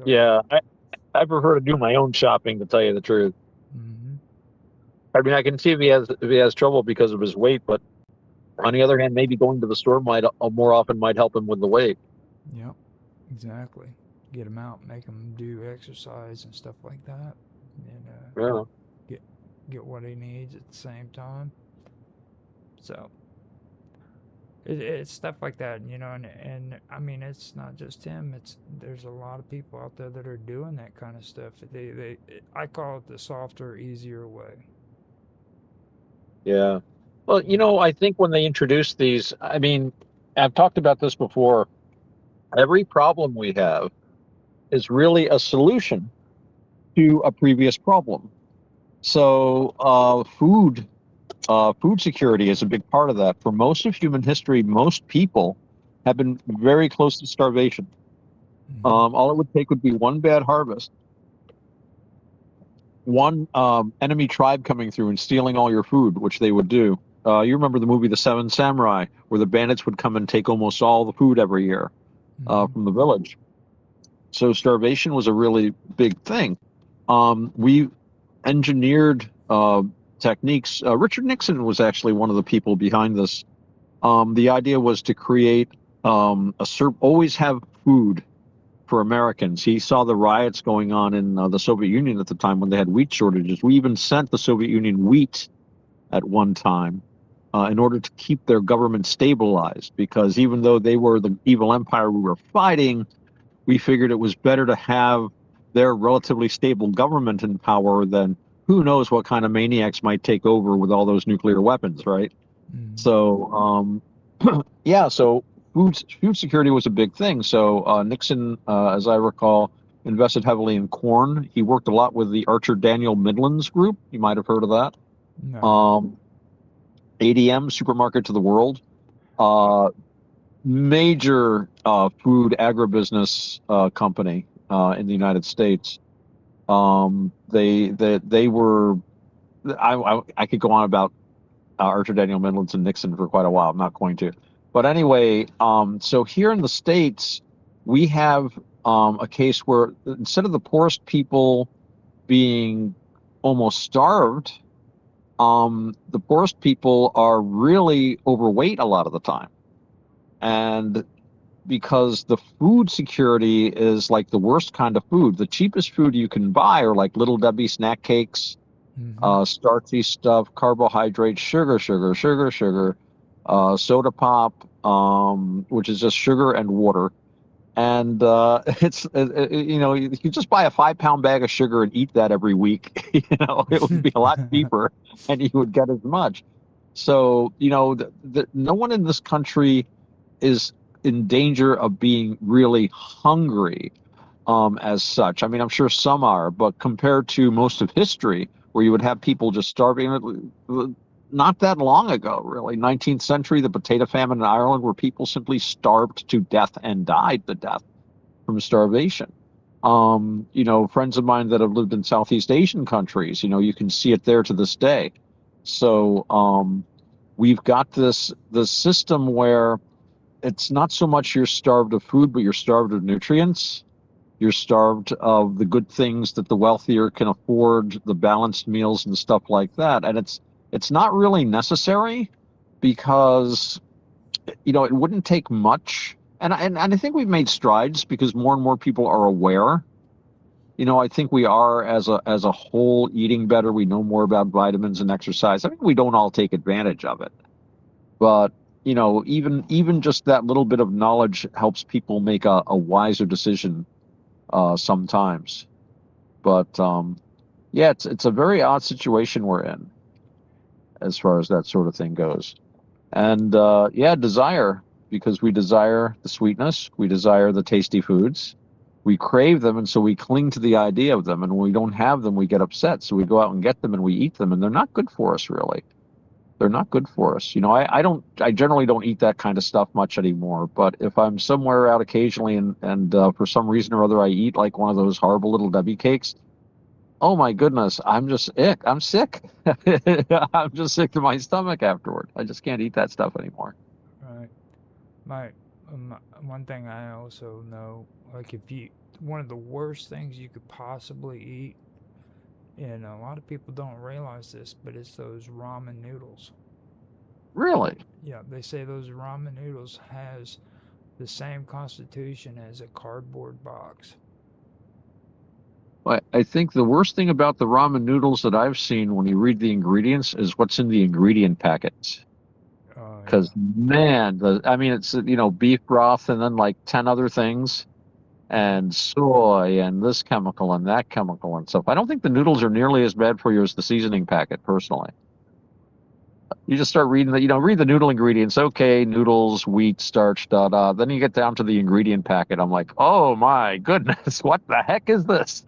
Yeah, I prefer to do my own shopping, to tell you the truth. Mm-hmm. I mean, I can see if he has trouble because of his weight, but on the other hand, maybe going to the store might more often might help him with the weight. Yep, exactly. Get him out, make him do exercise and stuff like that, and Yeah. get get what he needs at the same time. So it's stuff like that, and I mean it's not just him. It's there's a lot of people out there that are doing that kind of stuff. I call it the softer, easier way. Yeah. Well, Yeah. I think when they introduced these, I mean, I've talked about this before. Every problem we have is really a solution to a previous problem. So, food security is a big part of that. For most of human history, most people have been very close to starvation. Hmm. All it would take would be one bad harvest, one enemy tribe coming through and stealing all your food, which they would do. You remember the movie The Seven Samurai, where the bandits would come and take almost all the food every year Hmm. from the village. So starvation was a really big thing. We engineered techniques. Richard Nixon was actually one of the people behind this. The idea was to create always have food for Americans. He saw the riots going on in the Soviet Union at the time when they had wheat shortages. We even sent the Soviet Union wheat at one time in order to keep their government stabilized, because even though they were the evil empire we were fighting, we figured it was better to have their relatively stable government in power than who knows what kind of maniacs might take over with all those nuclear weapons, right? Hmm. So, yeah, so food security was a big thing. So Nixon, as I recall, invested heavily in corn. He worked a lot with the Archer Daniel Midlands Group. You might have heard of that. No. Um, ADM, Supermarket to the World, Uh, uh, major food agribusiness company in the United States. They were. I could go on about Archer Daniel Midlands and Nixon for quite a while. I'm not going to. But anyway, so here in the States, we have a case where instead of the poorest people being almost starved, the poorest people are really overweight a lot of the time. And because the food security is like the worst kind of food, the cheapest food you can buy are like Little Debbie snack cakes, hmm. starchy stuff, carbohydrates, sugar, soda pop, which is just sugar and water. And you could just buy a 5 pound bag of sugar and eat that every week. It would be a lot cheaper, and you would get as much. So, no one in this country is in danger of being really hungry as such. I mean, I'm sure some are, but compared to most of history, where you would have people just starving, not that long ago, really, 19th century, the potato famine in Ireland, where people simply starved to death and died to death from starvation. Friends of mine that have lived in Southeast Asian countries, you can see it there to this day. So we've got this system where it's not so much you're starved of food, but you're starved of nutrients. You're starved of the good things that the wealthier can afford, the balanced meals and stuff like that. And it's not really necessary because it wouldn't take much. And I think we've made strides because more and more people are aware. I think we are as a whole eating better. We know more about vitamins and exercise. I mean, we don't all take advantage of it, but even just that little bit of knowledge helps people make a wiser decision sometimes. But yeah, it's a very odd situation we're in as far as that sort of thing goes. And yeah, desire, because we desire the sweetness, we desire the tasty foods, we crave them, and so we cling to the idea of them. And when we don't have them, we get upset. So we go out and get them and we eat them, and they're not good for us, really. They're not good for us. I generally don't eat that kind of stuff much anymore. But if I'm somewhere out occasionally and for some reason or other I eat like one of those horrible Little Debbie cakes, oh my goodness, I'm just ick. I'm sick. I'm just sick to my stomach afterward. I just can't eat that stuff anymore. Right. My, one thing I also know, like if you, one of the worst things you could possibly eat And a lot of people don't realize this, but it's those ramen noodles. Really? Yeah, they say those ramen noodles has the same constitution as a cardboard box. I think the worst thing about the ramen noodles that I've seen when you read the ingredients is what's in the ingredient packets. Oh yeah. Because man, I mean, it's beef broth and then like 10 other things, Yeah. and soy and this chemical and that chemical and stuff. I don't think the noodles are nearly as bad for you as the seasoning packet, personally. You just start reading read the noodle ingredients. Okay, noodles, wheat, starch, da da. Then you get down to the ingredient packet. I'm like, oh my goodness, what the heck is this?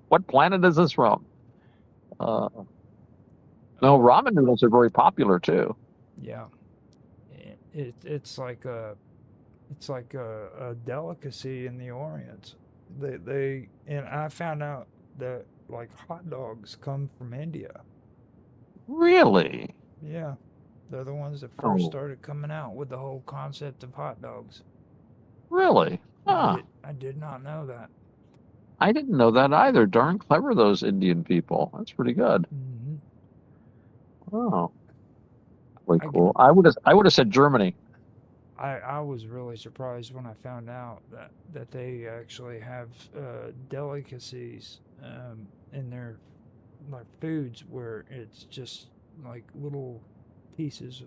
What planet is this from? Uh, no, Oh ramen noodles are very popular too. yeah. It's like a delicacy in the Orient. They and I found out that like hot dogs come from India. Really? Yeah, they're the ones that first Oh, started coming out with the whole concept of hot dogs. really? Huh. I did not know that. I didn't know that either. Darn clever, those Indian people. That's pretty good. Hmm. Oh, really I cool. can I would have said Germany. I was really surprised when I found out that they actually have delicacies in their like foods where it's just like little pieces,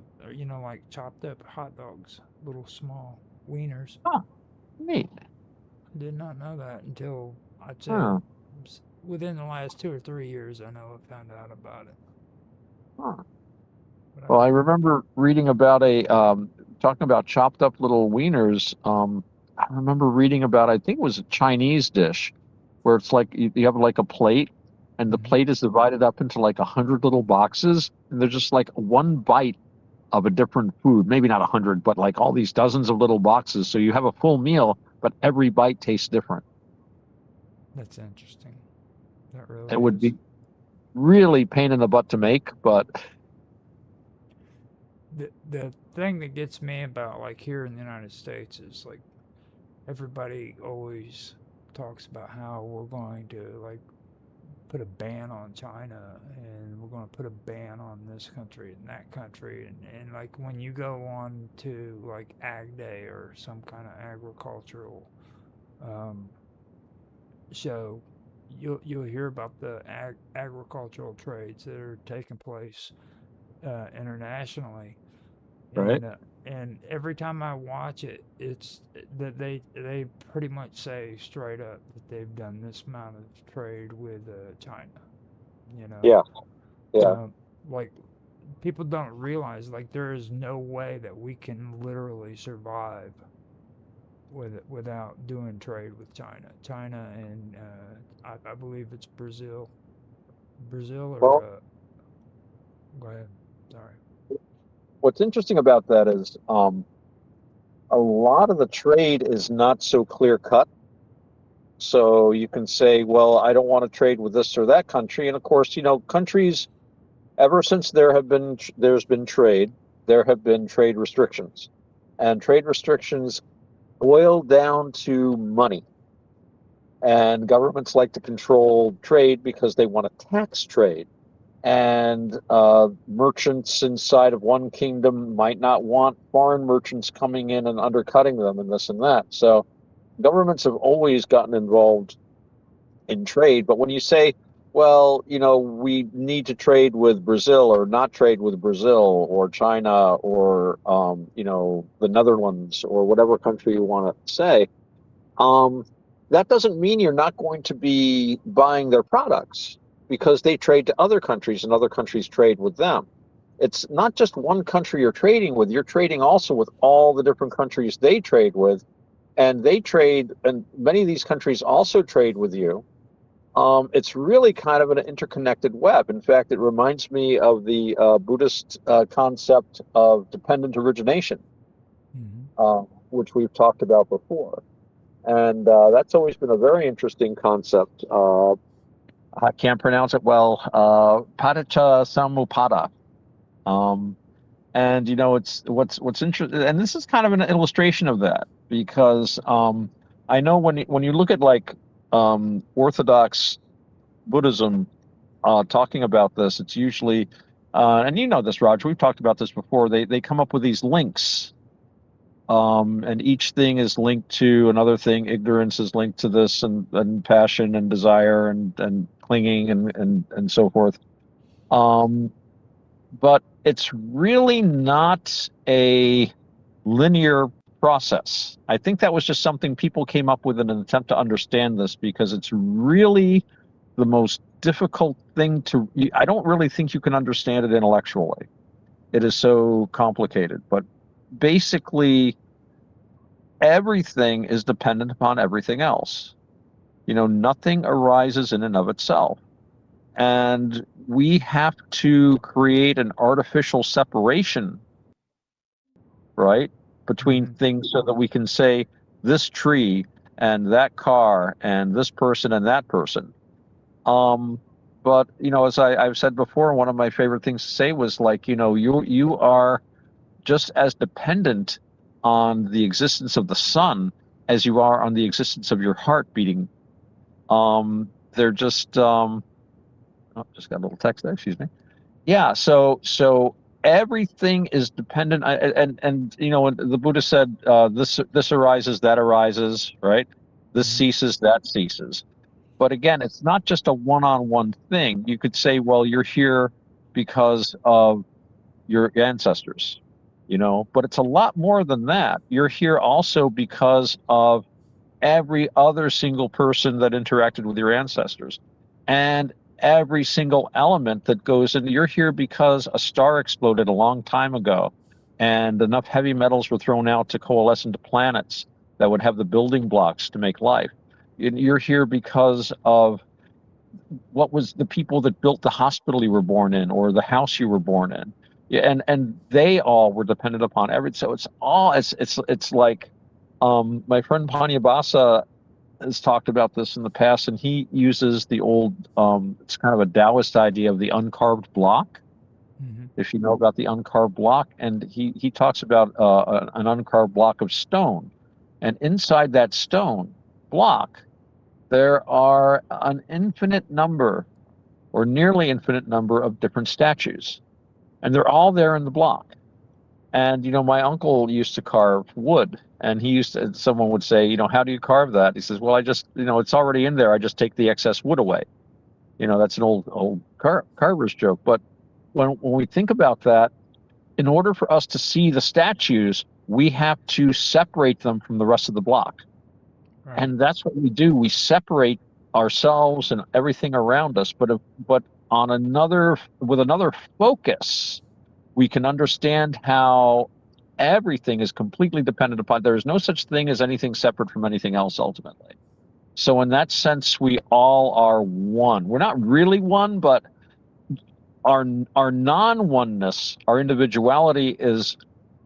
like chopped up hot dogs, little small wieners. Huh, neat. I did not know that until I'd say Huh, within the last 2 or 3 years. I know I found out about it, huh. but I Well, I did. remember reading about talking about chopped up little wieners. I remember reading about, I think it was a Chinese dish where it's like you have like a plate, and the Hmm. plate is divided up into like 100 little boxes, and they're just like one bite of a different food. Maybe not 100, but like all these dozens of little boxes. So you have a full meal, but every bite tastes different. That's interesting. That It really would is. be really pain in the butt to make, but The thing that gets me about like here in the United States is like everybody always talks about how we're going to like put a ban on China and we're going to put a ban on this country and that country and like when you go on to like Ag Day or some kind of agricultural um, show, you'll hear about the agricultural trades that are taking place internationally, right. and uh, and every time I watch it, it's that they pretty much say straight up that they've done this amount of trade with China. You know, Yeah, yeah. um, like people don't realize like there is no way that we can literally survive without doing trade with China. China and I believe it's Brazil. Brazil or Well, go ahead. Sorry. what's interesting about that is a lot of the trade is not so clear cut. So you can say, well, I don't want to trade with this or that country. And of course, countries, ever since there's been trade, there have been trade restrictions. And trade restrictions boil down to money. And governments like to control trade because they want to tax trade. And merchants inside of one kingdom might not want foreign merchants coming in and undercutting them and this and that. So governments have always gotten involved in trade. But when you say, well, we need to trade with Brazil or not trade with Brazil or China or, the Netherlands or whatever country you want to say, um, that doesn't mean you're not going to be buying their products because they trade to other countries and other countries trade with them. It's not just one country you're trading with, you're trading also with all the different countries they trade with, and they trade, and many of these countries also trade with you. It's really kind of an interconnected web. In fact, it reminds me of the Buddhist concept of dependent origination, Hmm. which we've talked about before. And that's always been a very interesting concept. I can't pronounce it well. Paticca Samuppada. Um, and it's what's interesting, and this is kind of an illustration of that because I know when you look at like Orthodox Buddhism, talking about this, it's usually, and you know this, Roger, we've talked about this before. They come up with these links, and each thing is linked to another thing. Ignorance is linked to this, and passion and desire and clinging and so forth. But it's really not a linear process. I think that was just something people came up with in an attempt to understand this, because it's really the most difficult thing I don't really think you can understand it intellectually. It is so complicated. But basically, everything is dependent upon everything else. You know, nothing arises in and of itself. And we have to create an artificial separation, right, between things, so that we can say this tree and that car and this person and that person. But, you know, as I've said before, one of my favorite things to say was, like, you know, you are just as dependent on the existence of the sun as you are on the existence of your heart beating. They're just, just got a little text there, excuse me. Yeah, so everything is dependent, and you know, when the Buddha said, this arises, that arises, right? This ceases, that ceases. But again, it's not just a one-on-one thing. You could say, well, you're here because of your ancestors, you know, but it's a lot more than that. You're here also because of every other single person that interacted with your ancestors, and every single element that goes in. You're here because a star exploded a long time ago, and enough heavy metals were thrown out to coalesce into planets that would have the building blocks to make life. You're here because of what was the people that built the hospital you were born in, or the house you were born in. Yeah, and they all were dependent upon everything. So it's all, it's like, my friend Panyabasa has talked about this in the past, and he uses the old, it's kind of a Taoist idea of the uncarved block. If you know about the uncarved block, and he talks about an uncarved block of stone, and inside that stone block, there are an infinite number, or nearly infinite number, of different statues, and they're all there in the block. And, you know, my uncle used to carve wood, and he used to, someone would say, you know, how do you carve that? He says, well, I just, you know, it's already in there. I just take the excess wood away. You know, that's an old carver's joke. But when we think about that, in order for us to see the statues, we have to separate them from the rest of the block. Right. And that's what we do. We separate ourselves and everything around us, but on another, with another focus, we can understand how everything is completely dependent upon. There is no such thing as anything separate from anything else, ultimately. So in that sense, we all are one. We're not really one, but our non-oneness, our individuality, is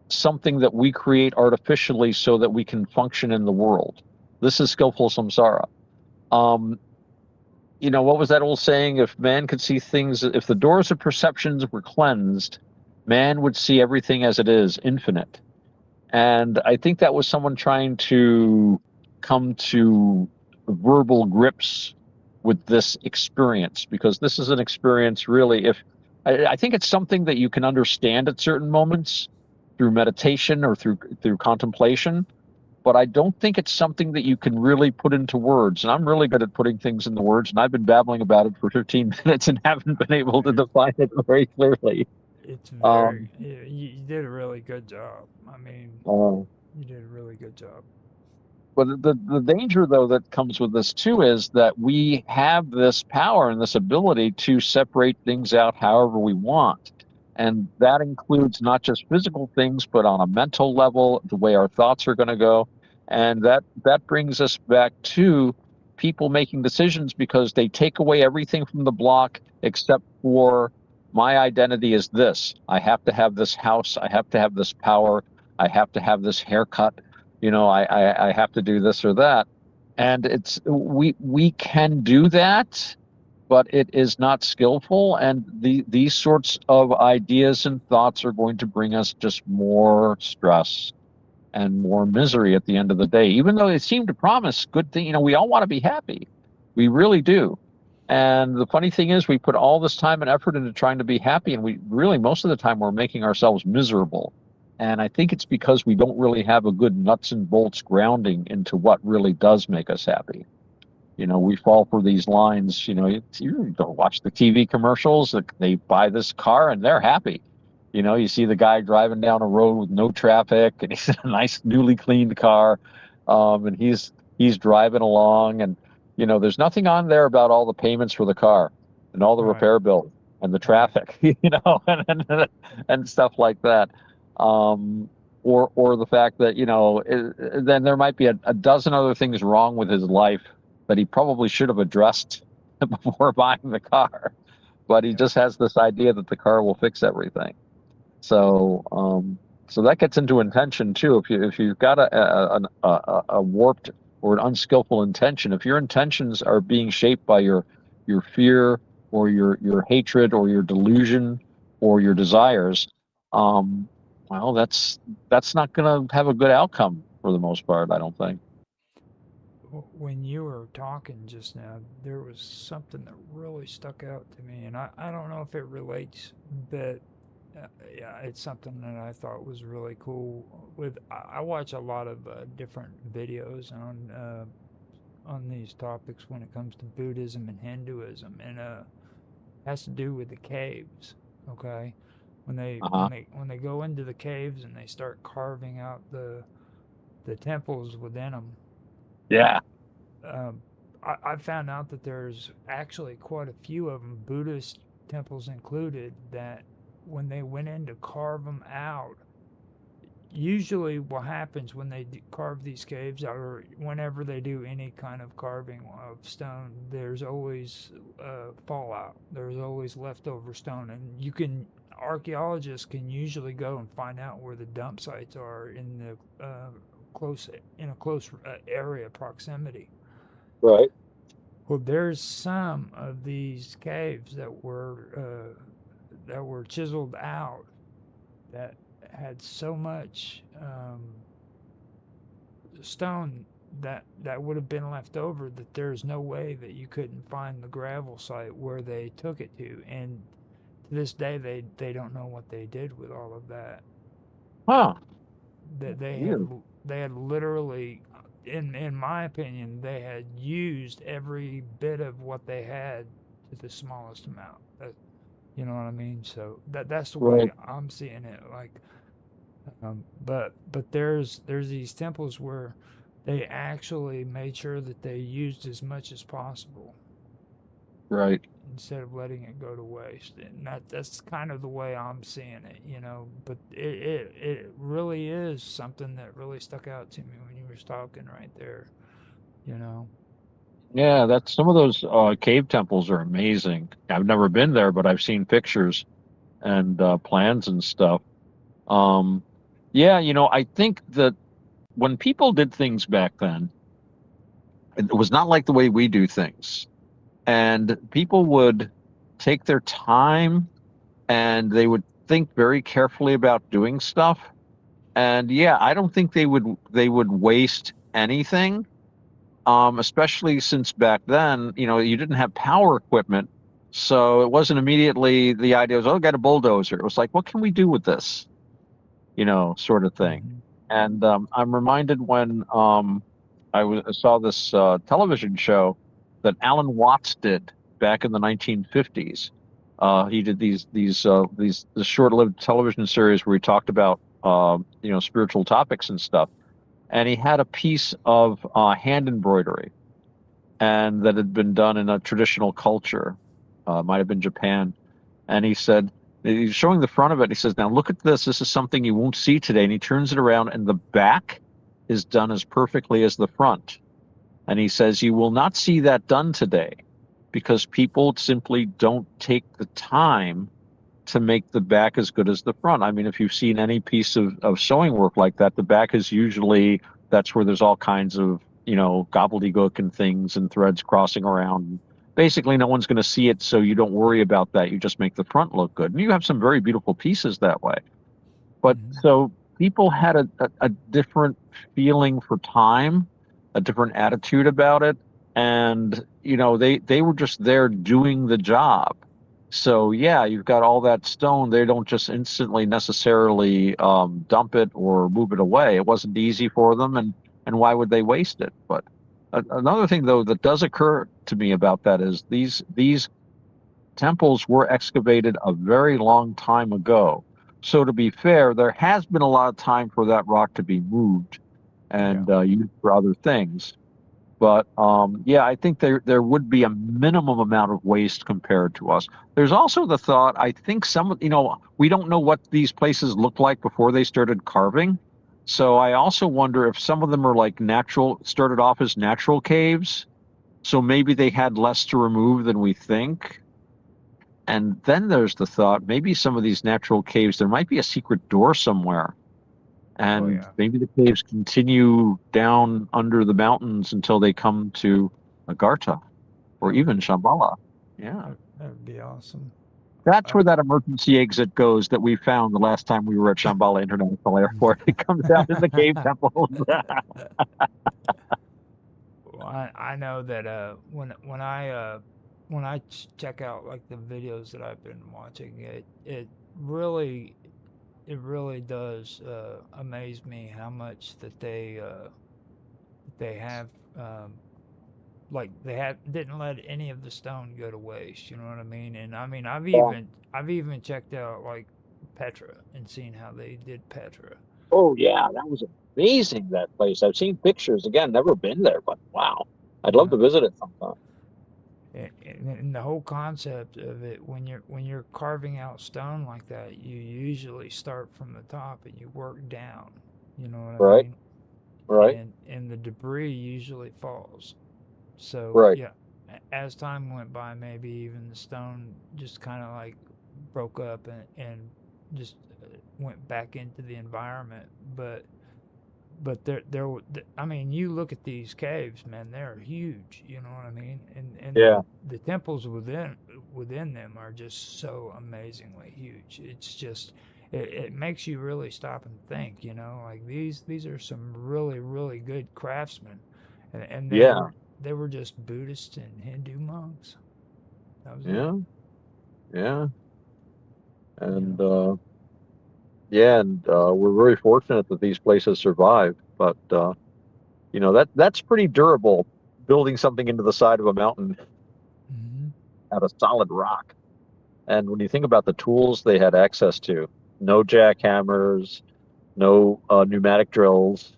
something that we create artificially so that we can function in the world. This is skillful samsara. You know, what was that old saying? If man could see things, if the doors of perceptions were cleansed, man would see everything as it is, infinite. And I think that was someone trying to come to verbal grips with this experience, because this is an experience, really, if I think it's something that you can understand at certain moments through meditation or through contemplation, but I don't think it's something that you can really put into words. And I'm really good at putting things into words, and I've been babbling about it for 15 minutes and haven't been able to define it very clearly. It's very, you did a really good job. I mean, you did a really good job. But the danger, though, that comes with this, too, is that we have this power and this ability to separate things out however we want. And that includes not just physical things, but on a mental level, the way our thoughts are going to go. And that brings us back to people making decisions because they take away everything from the block except for, my identity is this. I have to have this house. I have to have this power. I have to have this haircut. You know, I have to do this or that. And it's we can do that, but it is not skillful. And these sorts of ideas and thoughts are going to bring us just more stress and more misery at the end of the day, even though they seem to promise good things. You know, we all want to be happy. We really do. And the funny thing is, we put all this time and effort into trying to be happy, and we really, most of the time, we're making ourselves miserable. And I think it's because we don't really have a good nuts and bolts grounding into what really does make us happy. We fall for these lines. You don't watch the TV commercials. They buy this car and they're happy. You see the guy driving down a road with no traffic, and he's in a nice, newly cleaned car, and he's driving along, and there's nothing on there about all the payments for the car and all the Right. repair bills and the traffic, and stuff like that. Or the fact that then there might be a dozen other things wrong with his life that he probably should have addressed before buying the car, but he just has this idea that the car will fix everything. So that gets into intention too. If you've got a warped or an unskillful intention, if your intentions are being shaped by your fear or your hatred or your delusion or your desires, well, that's not going to have a good outcome for the most part, I don't think. When you were talking just now, there was something that really stuck out to me, and I don't know if it relates, but yeah, it's something that I thought was really cool. I watch a lot of different videos on these topics when it comes to Buddhism and Hinduism, and has to do with the caves. Okay, Uh-huh. when they go into the caves and they start carving out the temples within them. Yeah. I found out that there's actually quite a few of them, Buddhist temples included, that when they went in to carve them out, usually what happens when they carve these caves out, or whenever they do any kind of carving of stone, there's always fallout. There's always leftover stone, and archaeologists can usually go and find out where the dump sites are in the close area proximity. Right. Well, there's some of these caves that were chiseled out that had so much stone that would have been left over that there's no way that you couldn't find the gravel site where they took it to. And to this day, they don't know what they did with all of that. Huh. That Weird. they had literally, in my opinion, they had used every bit of what they had to the smallest amount. You know what I mean? So that's the Right. way I'm seeing it. Like, but there's these temples where they actually made sure that they used as much as possible Right. instead of letting it go to waste. And that's kind of the way I'm seeing it, you know. But it really is something that really stuck out to me when you were talking right there, you know. Yeah, that's some of those cave temples are amazing. I've never been there, but I've seen pictures and plans and stuff. Um, yeah, I think that when people did things back then, it was not like the way we do things. And people would take their time and they would think very carefully about doing stuff. And yeah, I don't think they would waste anything. Especially since back then, you didn't have power equipment. So it wasn't immediately the idea was, oh, get a bulldozer. It was like, what can we do with this? Sort of thing. Mm-hmm. And I'm reminded when I saw this television show that Alan Watts did back in the 1950s. He did this short-lived television series where he talked about spiritual topics and stuff. And he had a piece of hand embroidery, and that had been done in a traditional culture, might have been Japan. And he said, he's showing the front of it. He says, now look at this. This is something you won't see today. And he turns it around, and the back is done as perfectly as the front. And he says, you will not see that done today because people simply don't take the time to make the back as good as the front. I mean, if you've seen any piece of sewing work like that, the back is usually, that's where there's all kinds of, gobbledygook and things and threads crossing around. Basically, no one's going to see it, so you don't worry about that. You just make the front look good. And you have some very beautiful pieces that way. But Mm-hmm. so people had a different feeling for time, a different attitude about it. and they were just there doing the job. So yeah, you've got all that stone. They don't just instantly necessarily dump it or move it away. It wasn't easy for them, and why would they waste it? But another thing though that does occur to me about that is these temples were excavated a very long time ago. So to be fair, there has been a lot of time for that rock to be moved and used for other things. But yeah, I think there would be a minimum amount of waste compared to us. There's also the thought, I think we don't know what these places looked like before they started carving. So I also wonder if some of them are like started off as natural caves. So maybe they had less to remove than we think. And then there's the thought, maybe some of these natural caves, there might be a secret door somewhere. And maybe the caves continue down under the mountains until they come to Agartha or even Shambhala. Yeah. That would be awesome. That's where that emergency exit goes that we found the last time we were at Shambhala International Airport. It comes out in the cave temple. Well, I know that when I check out like the videos that I've been watching, it really does amaze me how much that they have like didn't let any of the stone go to waste. You know what I mean? And I mean I've even checked out like Petra and seen how they did Petra. Oh yeah, that was amazing, that place. I've seen pictures. Again, never been there, but wow, I'd love to visit it sometime. And the whole concept of it, when you're carving out stone like that, you usually start from the top and you work down. You know what I mean? Right. And the debris usually falls. So right. Yeah, as time went by, maybe even the stone just kind of like broke up and just went back into the environment. But I mean, you look at these caves, man, they're huge. You know what I mean? And the temples within them are just so amazingly huge. It's just it makes you really stop and think. You know, like these are some really really good craftsmen, and they were just Buddhist and Hindu monks. That was it. And we're very fortunate that these places survived. But that's pretty durable, building something into the side of a mountain out of solid rock. And when you think about the tools they had access to, no jackhammers, no pneumatic drills,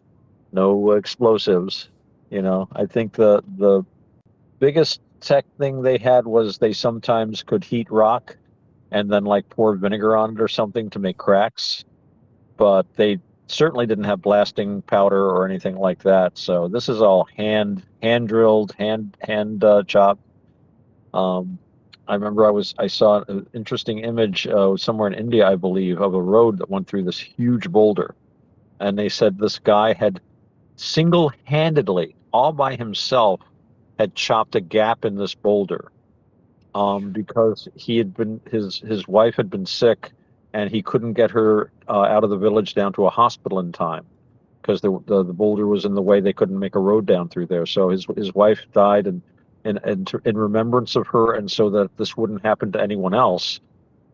no explosives. I think the biggest tech thing they had was they sometimes could heat rock and then like pour vinegar on it or something to make cracks. But they certainly didn't have blasting powder or anything like that. So this is all hand drilled, hand chopped. I remember I saw an interesting image somewhere in India, I believe, of a road that went through this huge boulder. And they said this guy had single-handedly, all by himself, had chopped a gap in this boulder because his wife had been sick and he couldn't get her out of the village down to a hospital in time because the boulder was in the way. They couldn't make a road down through there. So his wife died, and in remembrance of her, and so that this wouldn't happen to anyone else,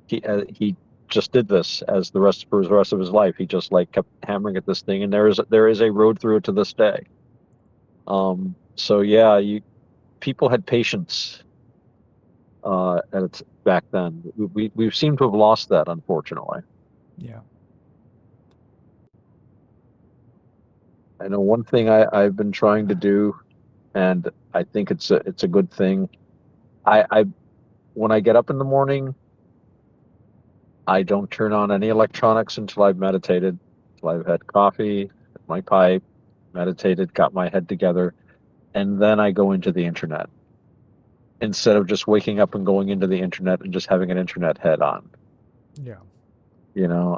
he just did this as the rest of his life. He just like kept hammering at this thing, and there is a road through it to this day. So yeah, people had patience back then. We seem to have lost that, unfortunately. Yeah. I know one thing I've been trying to do, and I think it's a good thing. I when I get up in the morning, I don't turn on any electronics until I've meditated, until I've had coffee, my pipe, meditated, got my head together, and then I go into the internet. Instead of just waking up and going into the internet and just having an internet head on. Yeah.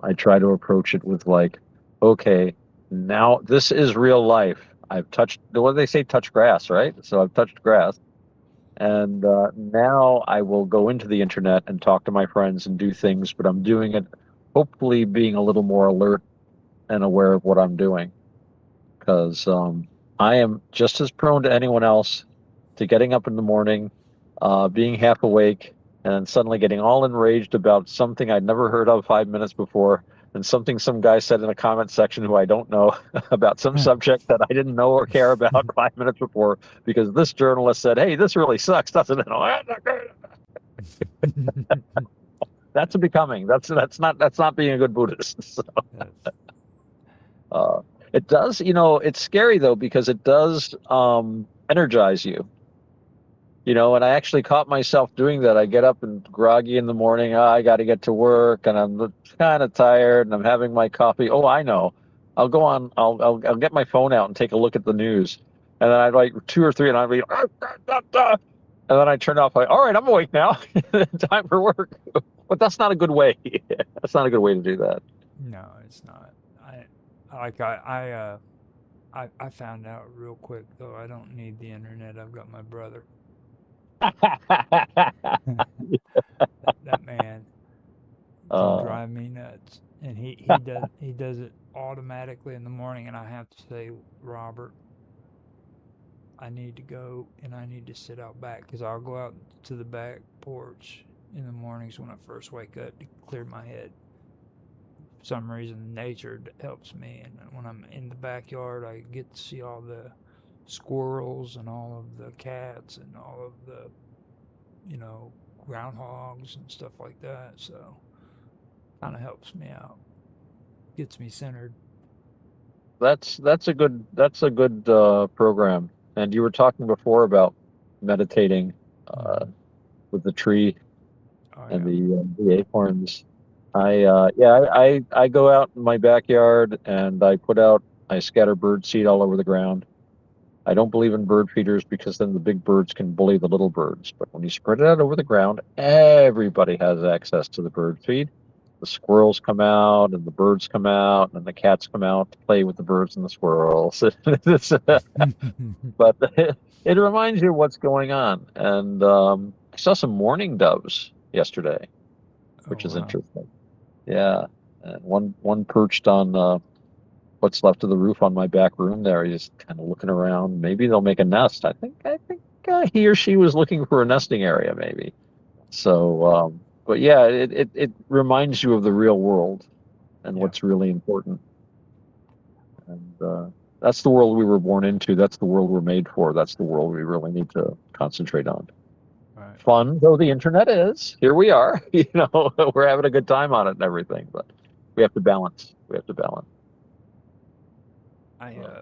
I try to approach it with like, okay, now this is real life. I've touched, what do they say, touch grass, right? So I've touched grass. And now I will go into the internet and talk to my friends and do things, but I'm doing it hopefully being a little more alert and aware of what I'm doing. Because I am just as prone to anyone else to getting up in the morning, being half awake, and suddenly getting all enraged about something I'd never heard of 5 minutes before, and something some guy said in a comment section who I don't know about some subject that I didn't know or care about 5 minutes before, because this journalist said, "Hey, this really sucks, doesn't it?" That's a becoming. That's not being a good Buddhist. So, Yes. it does, it's scary though, because it does energize you. And I actually caught myself doing that. I get up and groggy in the morning. I got to get to work, and I'm kind of tired, and I'm having my coffee. Oh, I know. I'll go on. I'll get my phone out and take a look at the news, and then I'd like 2 or 3, and I'd be, and then I turn off. Like, all right, I'm awake now. Time for work. But that's not a good way. That's not a good way to do that. No, it's not. I found out real quick though. I don't need the internet. I've got my brother. That man can Uh, drive me nuts, and he does it automatically in the morning, and I have to say, Robert, I need to go and I need to sit out back, because I'll go out to the back porch in the mornings when I first wake up to clear my head. For some reason, nature helps me, and when I'm in the backyard, I get to see all the squirrels and all of the cats and all of the, groundhogs and stuff like that. So, kind of helps me out, gets me centered. that's a good program. And you were talking before about meditating Mhm. with the tree Oh and yeah. the acorns. I go out in my backyard and I scatter bird seed all over the ground. I don't believe in bird feeders, because then the big birds can bully the little birds. But when you spread it out over the ground, everybody has access to the bird feed. The squirrels come out, and the birds come out, and the cats come out to play with the birds and the squirrels. But it reminds you of what's going on. And I saw some mourning doves yesterday, Oh which is wow. interesting. Yeah, and one perched on what's left of the roof on my back room there. He's kind of looking around. Maybe they'll make a nest. I think he or she was looking for a nesting area, maybe. So, but yeah, it reminds you of the real world and Yeah. what's really important. And that's the world we were born into. That's the world we're made for. That's the world we really need to concentrate on. Right. Fun though the internet is, here we are. We're having a good time on it and everything, but we have to balance. We have to balance. I Uh,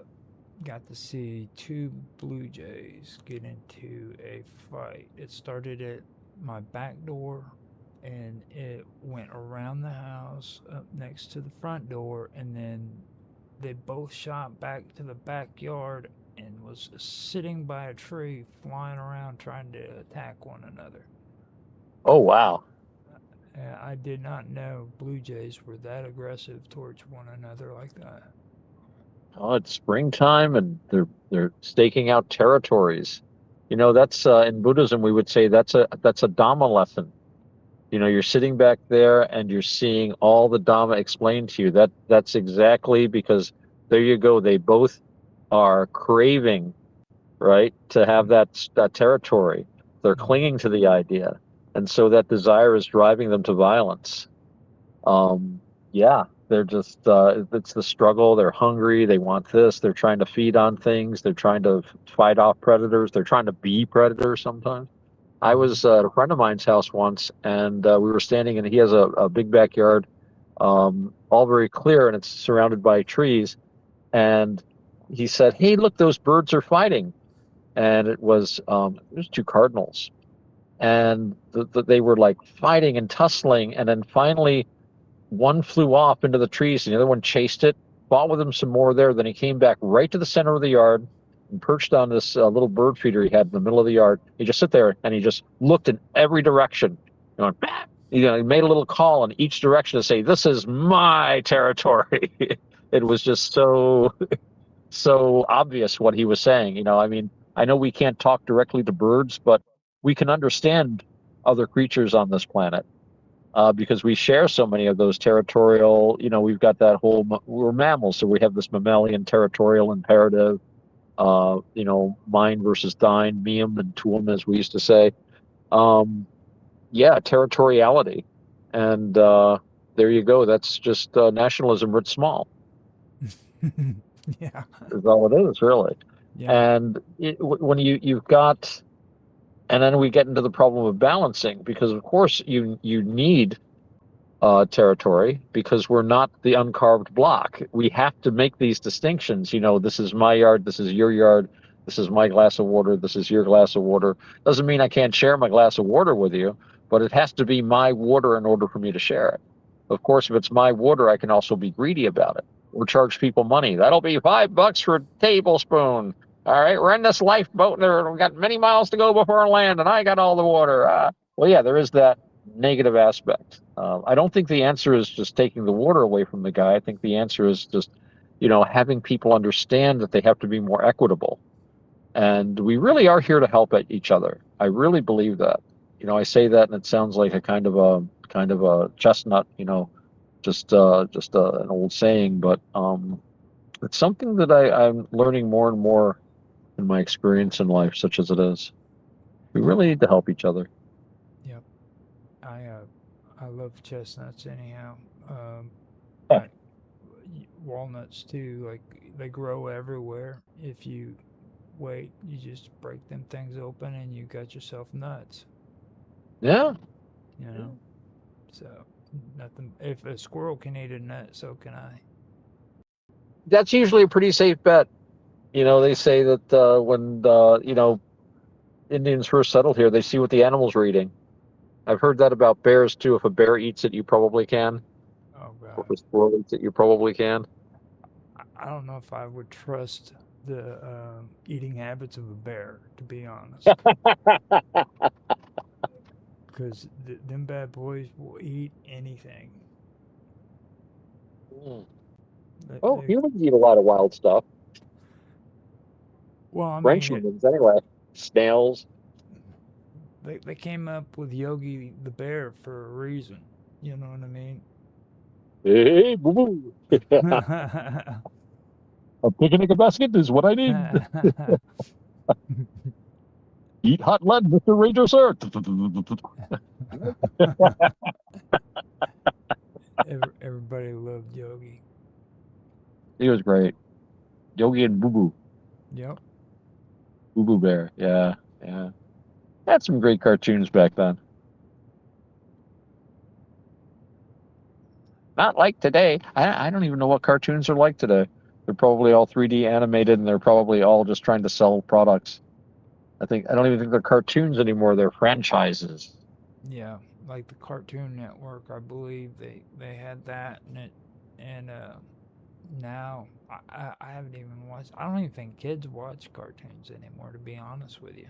got to see two blue jays get into a fight. It started at my back door, and it went around the house up next to the front door, and then they both shot back to the backyard and was sitting by a tree flying around trying to attack one another. oh wow. I did not know blue jays were that aggressive towards one another like that. Oh, it's springtime and they're staking out territories. That's in Buddhism we would say that's a Dhamma lesson. You're sitting back there and you're seeing all the Dhamma explained to you. That's exactly because there you go. They both are craving, right, to have that territory. They're Mm-hmm. clinging to the idea, and so that desire is driving them to violence. Um, yeah, they're just it's the struggle. They're hungry. They want this. They're trying to feed on things. They're trying to fight off predators. They're trying to be predators sometimes. I Mm-hmm. was at a friend of mine's house once, and we were standing, and he has a big backyard, all very clear, and it's surrounded by trees. And he said, "Hey, look, those birds are fighting." And it was two cardinals, and they were like fighting and tussling, and then finally one flew off into the trees, and the other one chased it, fought with him some more there. Then he came back right to the center of the yard and perched on this little bird feeder he had in the middle of the yard. He just sit there and he just looked in every direction. Went, "Bah!" He made a little call in each direction to say, "This is my territory." It was just so obvious what he was saying. I mean, I know we can't talk directly to birds, but we can understand other creatures on this planet, because we share so many of those territorial. We've got that whole, we're mammals, so we have this mammalian territorial imperative. mine versus thine, meum and tuum, as we used to say. Yeah, territoriality. And there you go. That's just nationalism writ small, Yeah. is all it is, really. Yeah. And when you've got, and then we get into the problem of balancing, because of course you need territory, because we're not the uncarved block. We have to make these distinctions. This is my yard, this is your yard, this is my glass of water, this is your glass of water. Doesn't mean I can't share my glass of water with you, but it has to be my water in order for me to share it. Of course, if it's my water, I can also be greedy about it or charge people money. That'll be $5 for a tablespoon. All right, we're in this lifeboat, and we've got many miles to go before our land, and I got all the water. Well, yeah, there is that negative aspect. I don't think the answer is just taking the water away from the guy. I think the answer is just, having people understand that they have to be more equitable. And we really are here to help each other. I really believe that. I say that, and it sounds like a kind of a chestnut, just an old saying, but it's something that I'm learning more and more in my experience in life, such as it is. We really need to help each other. Yep. I love chestnuts anyhow. Yeah. I walnuts too. Like they grow everywhere. If you wait, you just break them things open and you got yourself nuts. Yeah. You know. So nothing. If a squirrel can eat a nut, so can I. That's usually a pretty safe bet. They say that when Indians first settled here, they see what the animals are eating. I've heard that about bears too. If a bear eats it, you probably can. Oh Or God. if a squirrel eats it, you probably can. I don't know if I would trust the eating habits of a bear, to be honest, because them bad boys will eat anything. Mm. They, Well, they, humans eat a lot of wild stuff. well, I French mean, humans, anyway. Snails. they came up with Yogi the bear for a reason. You know what I mean? Hey, boo boo. A picnic basket is what I need. Eat hot lead, Mr. Ranger, sir. Everybody loved Yogi. He was great. Yogi and Boo Boo. Yep. Boo Boo Bear. Yeah, yeah. Had some great cartoons back then. Not like today. I don't even know what cartoons are like today. They're probably all 3D animated, and they're probably all just trying to sell products. I don't even think they're cartoons anymore. They're franchises. Yeah, like the Cartoon Network, I believe they had that and now I haven't even watched. I don't even think kids watch cartoons anymore, to be honest with you.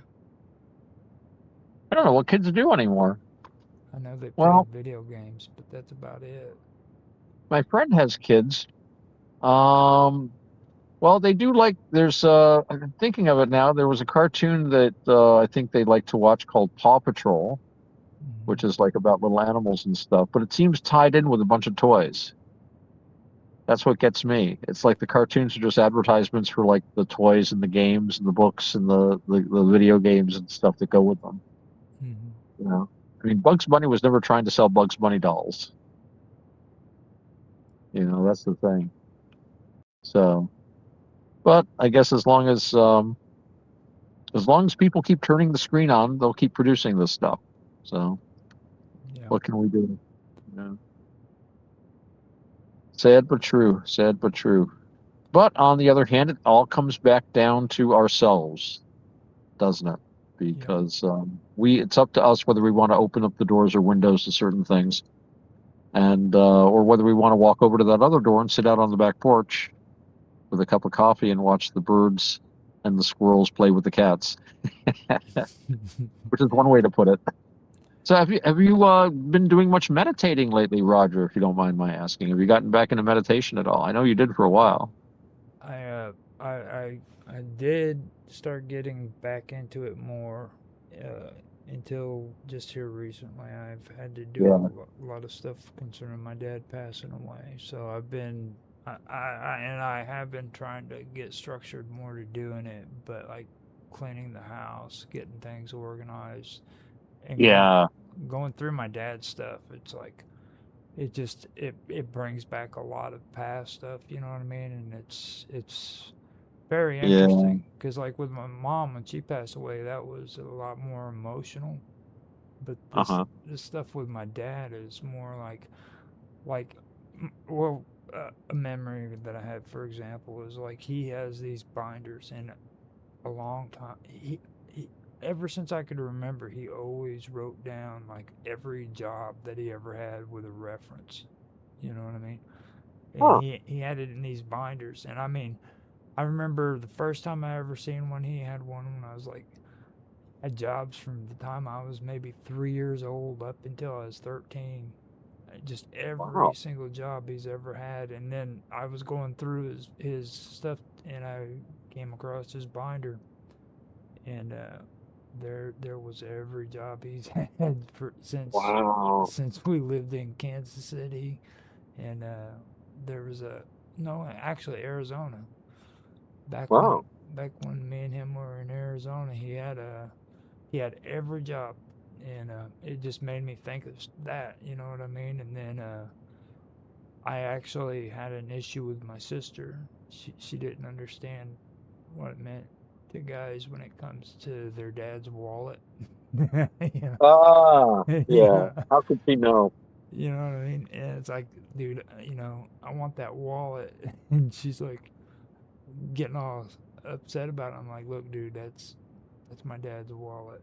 I don't know what kids do anymore. I know they play Well, video games, but that's about it. my friend has kids. Um, well, they do like. I'm thinking of it now. There was a cartoon that I think they like to watch called Paw Patrol, which Hmm. is like about little animals and stuff. But it seems tied in with a bunch of toys. That's what gets me. It's like the cartoons are just advertisements for like the toys and the games and the books and the video games and stuff that go with them. Hmm. You know, I mean, Bugs Bunny was never trying to sell Bugs Bunny dolls. That's the thing. So, but I guess as long as people keep turning the screen on, they'll keep producing this stuff. So, Yeah. what can we do? You know, sad but true. Sad but true. But on the other hand, it all comes back down to ourselves, doesn't it? Yep. Because it's up to us whether we want to open up the doors or windows to certain things, and or whether we want to walk over to that other door and sit out on the back porch with a cup of coffee and watch the birds and the squirrels play with the cats, which is one way to put it. So have you been doing much meditating lately, Roger? If you don't mind my asking, have you gotten back into meditation at all? I know you did for a while. I uh I did start getting back into it more uh until just here recently. I've had to do Yeah. a lot of stuff concerning my dad passing away. So I've been And I have been trying to get structured more to doing it, but like cleaning the house, getting things organized, and Yeah. going through my dad's stuff. It's like it brings back a lot of past stuff. You know what I mean? And it's very Yeah. interesting because like with my mom when she passed away, that was a lot more emotional. But Uh-huh. this stuff with my dad is more like well, a memory that I have, for example, is like he has these binders, and a long time he ever since I could remember, he always wrote down like every job that he ever had with a reference. You know what I mean? And Huh. he had it in these binders, and I mean, I remember the first time I ever seen one. He had one when I was like had jobs from the time I was maybe 3 years old up until I was 13. Just every Wow. single job he's ever had. And then I was going through his stuff, and I came across his binder, and there was every job he's had Wow. since we lived in Kansas City, and there was a no, actually Arizona. Back when Wow. back when me and him were in Arizona, he had every job, and it just made me think of that. You know what I mean? And then I actually had an issue with my sister. She didn't understand what it meant to guys when it comes to their dad's wallet. Yeah, Ah, yeah. yeah. How could she know? You know what I mean? And it's like, dude, I want that wallet. And she's like getting all upset about it. I'm like, look, dude, that's my dad's wallet.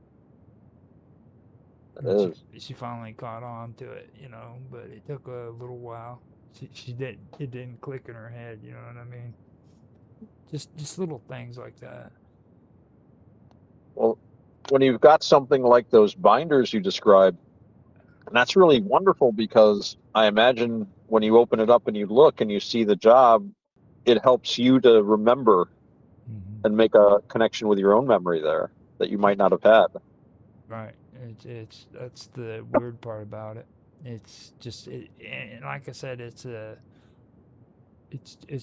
It And is. she finally caught on to it, but it took a little while. She did it didn't click in her head, you know what I mean? Just little things like that. Well, when you've got something like those binders you described, and that's really wonderful because I imagine when you open it up and you look and you see the job, it helps you to remember Hmm. and make a connection with your own memory there that you might not have had. Right. It's that's the weird part about it. It's just and like I said, it's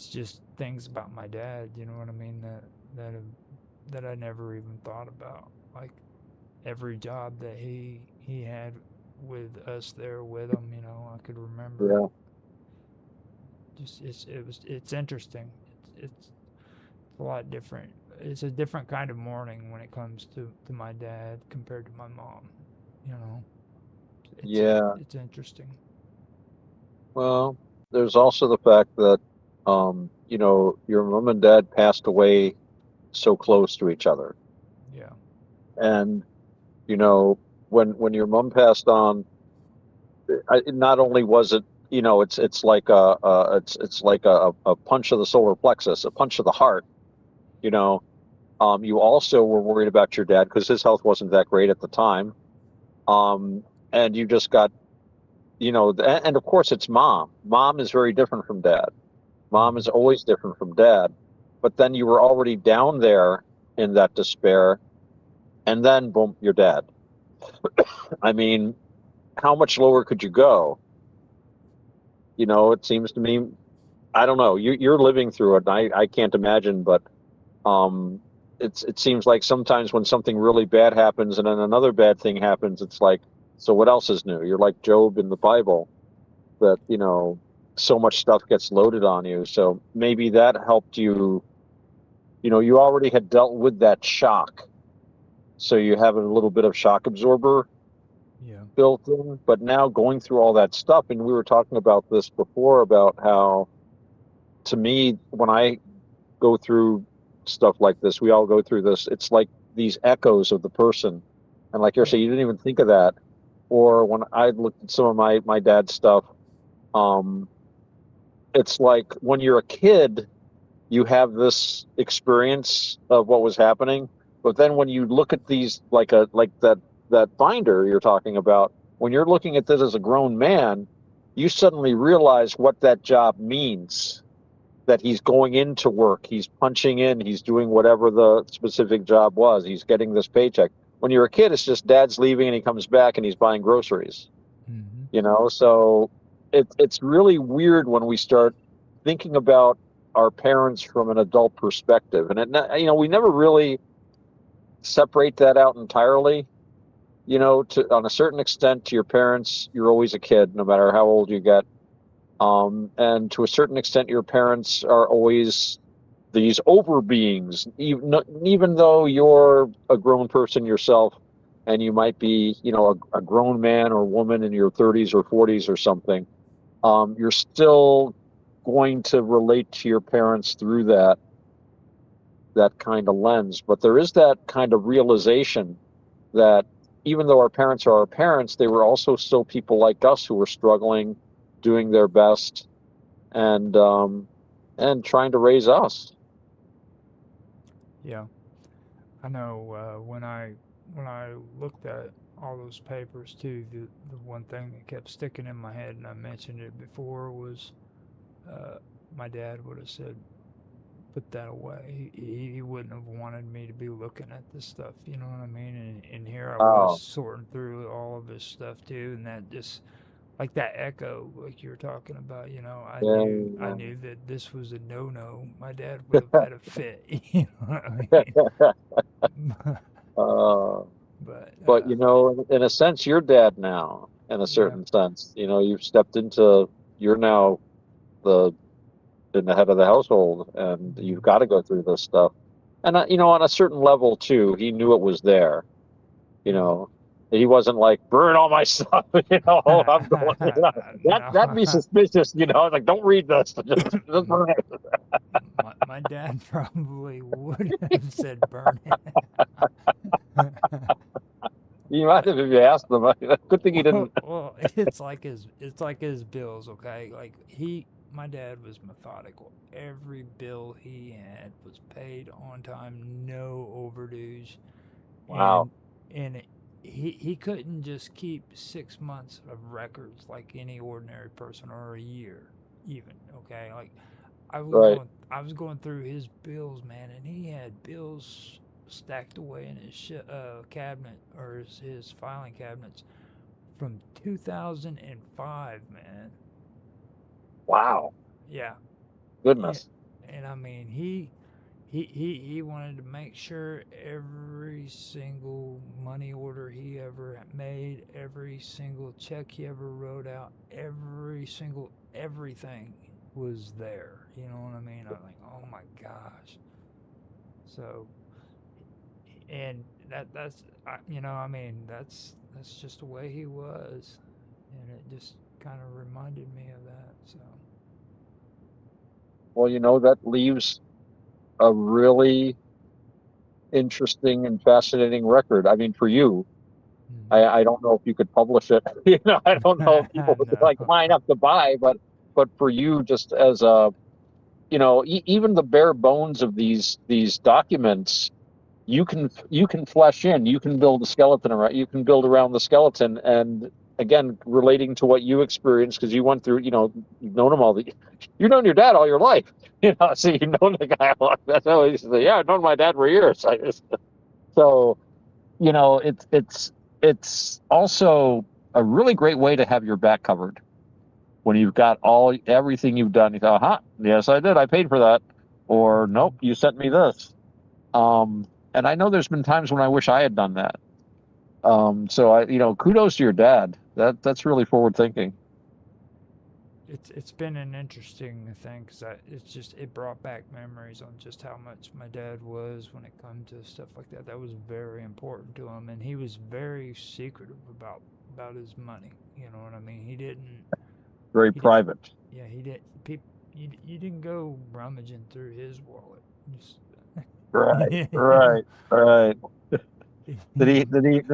just things about my dad. You know what I mean? That have, that I never even thought about. Like every job that he had with us there with him. I could remember it. Yeah. Just it's interesting. It's a lot different. It's a different kind of morning when it comes to my dad compared to my mom. You know, it's Yeah. it's interesting. Well, there's also the fact that, your mom and dad passed away so close to each other. Yeah. And, you know, when your mom passed on, not only was it, it's like it's like a punch of the solar plexus, a punch of the heart, you know. You also were worried about your dad because his health wasn't that great at the time. Um, and you just got, and of course it's mom. Mom is very different from dad. Mom is Hmm. always different from dad. But then you were already down there in that despair, and then boom, you're dead. I mean, how much lower could you go? It seems to me, I don't know. You're living through it, and I can't imagine, but um, it seems like sometimes when something really bad happens and then another bad thing happens, it's like, so what else is new? You're like Job in the Bible, that so much stuff gets loaded on you. So maybe that helped you. You already had dealt with that shock, so you have a little bit of shock absorber Yeah. built in. But now going through all that stuff, and we were talking about this before about how, to me, when I go through stuff like this, we all go through this. It's like these echoes of the person, and like you're Yeah. saying, you didn't even think of that. Or when I looked at some of my dad's stuff, um, it's like when you're a kid, you have this experience of what was happening, but then when you look at these like that binder you're talking about, when you're looking at this as a grown man, you suddenly realize what that job means, that he's going into work, he's punching in, he's doing whatever the specific job was, he's getting this paycheck. When you're a kid, it's just dad's leaving and he comes back and he's buying groceries. Hmm. So it's really weird when we start thinking about our parents from an adult perspective, and we never really separate that out entirely. To on a certain extent, to your parents, you're always a kid, no matter how old you get. And to a certain extent, your parents are always these over beings, even though you're a grown person yourself, and you might be, a grown man or woman in your 30s or 40s or something. You're still going to relate to your parents through that kind of lens. But there is that kind of realization that even though our parents are our parents, they were also still people like us who were struggling, doing their best, and trying to raise us. Yeah, I know. When I looked at all those papers too, the one thing that kept sticking in my head, and I mentioned it before, was my dad would have said, "Put that away." He wouldn't have wanted me to be looking at this stuff. You know what I mean? And here I Oh, was sorting through all of his stuff too, and that just like that echo, like you were talking about. I yeah. knew that this was a no. My dad would have had a fit. You know what I mean? uh, But but in a sense, you're dad now. In a yeah, certain sense, you've stepped into. You're now the in the head of the household, and you've mhm. got to go through this stuff. And on a certain level too, he knew it was there. You Yeah. know, he wasn't like burn all my stuff. I'm going. That'd be No, suspicious. Like don't read this. Just my, burn it. my dad probably would have said burn it. You might have if you asked them. Good thing he didn't. Well, it's like his bills, okay? Like my dad was methodical. Every bill he had was paid on time, no overdues, Wow. and he couldn't just keep 6 months of records like any ordinary person, or a year even, okay? Like Right. I was going through his bills, man, and he had bills stacked away in his cabinet, or his filing cabinets from 2005, man. Wow. Yeah, yeah, Goodness. and I mean he wanted to make sure every single money order he ever made, every single check he ever wrote out, every single everything was there. You know what I mean? I'm like, oh my gosh. So, and that's I mean that's just the way he was, and it just kind of reminded me of that. So, Well, that leaves a really interesting and fascinating record. I mean, for you, I don't know if you could publish it. I don't know if people would like no. line up to buy, but for you, just as a, even the bare bones of these documents, you can flesh in, you can build a skeleton around, you can build around the skeleton, and again, relating to what you experienced because you went through, you've known him you've known your dad all your life, so you've known the guy. That's how he said, yeah, I've known my dad for years. So it's also a really great way to have your back covered when you've got everything you've done. You go, huh? Yes, I did. I paid for that. Or nope, you sent me this. And I know there's been times when I wish I had done that. So kudos to your dad. That's really forward thinking. It's been an interesting thing because it brought back memories on just how much my dad was when it come to stuff like that. That was very important to him, and he was very secretive about his money. You know what I mean? Very He did private. Yeah, he did. You didn't go rummaging through his wallet. Just, Right, you know. right, right. Did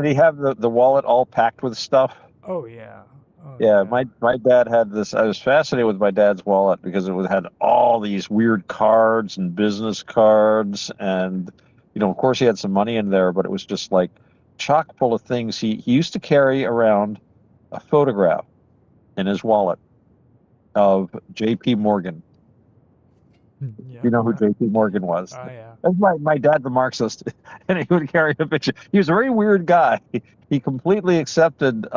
he have the wallet all packed with stuff? Oh yeah. Oh Yeah, yeah. my dad had this. I was fascinated with my dad's wallet because had all these weird cards and business cards, and of course he had some money in there, but it was just like chock full of things. He used to carry around a photograph in his wallet of J.P. Morgan. Yeah. You know who J.P. Morgan was? Oh yeah. That's my dad, the Marxist, and he would carry a picture. He was a very weird guy. He completely accepted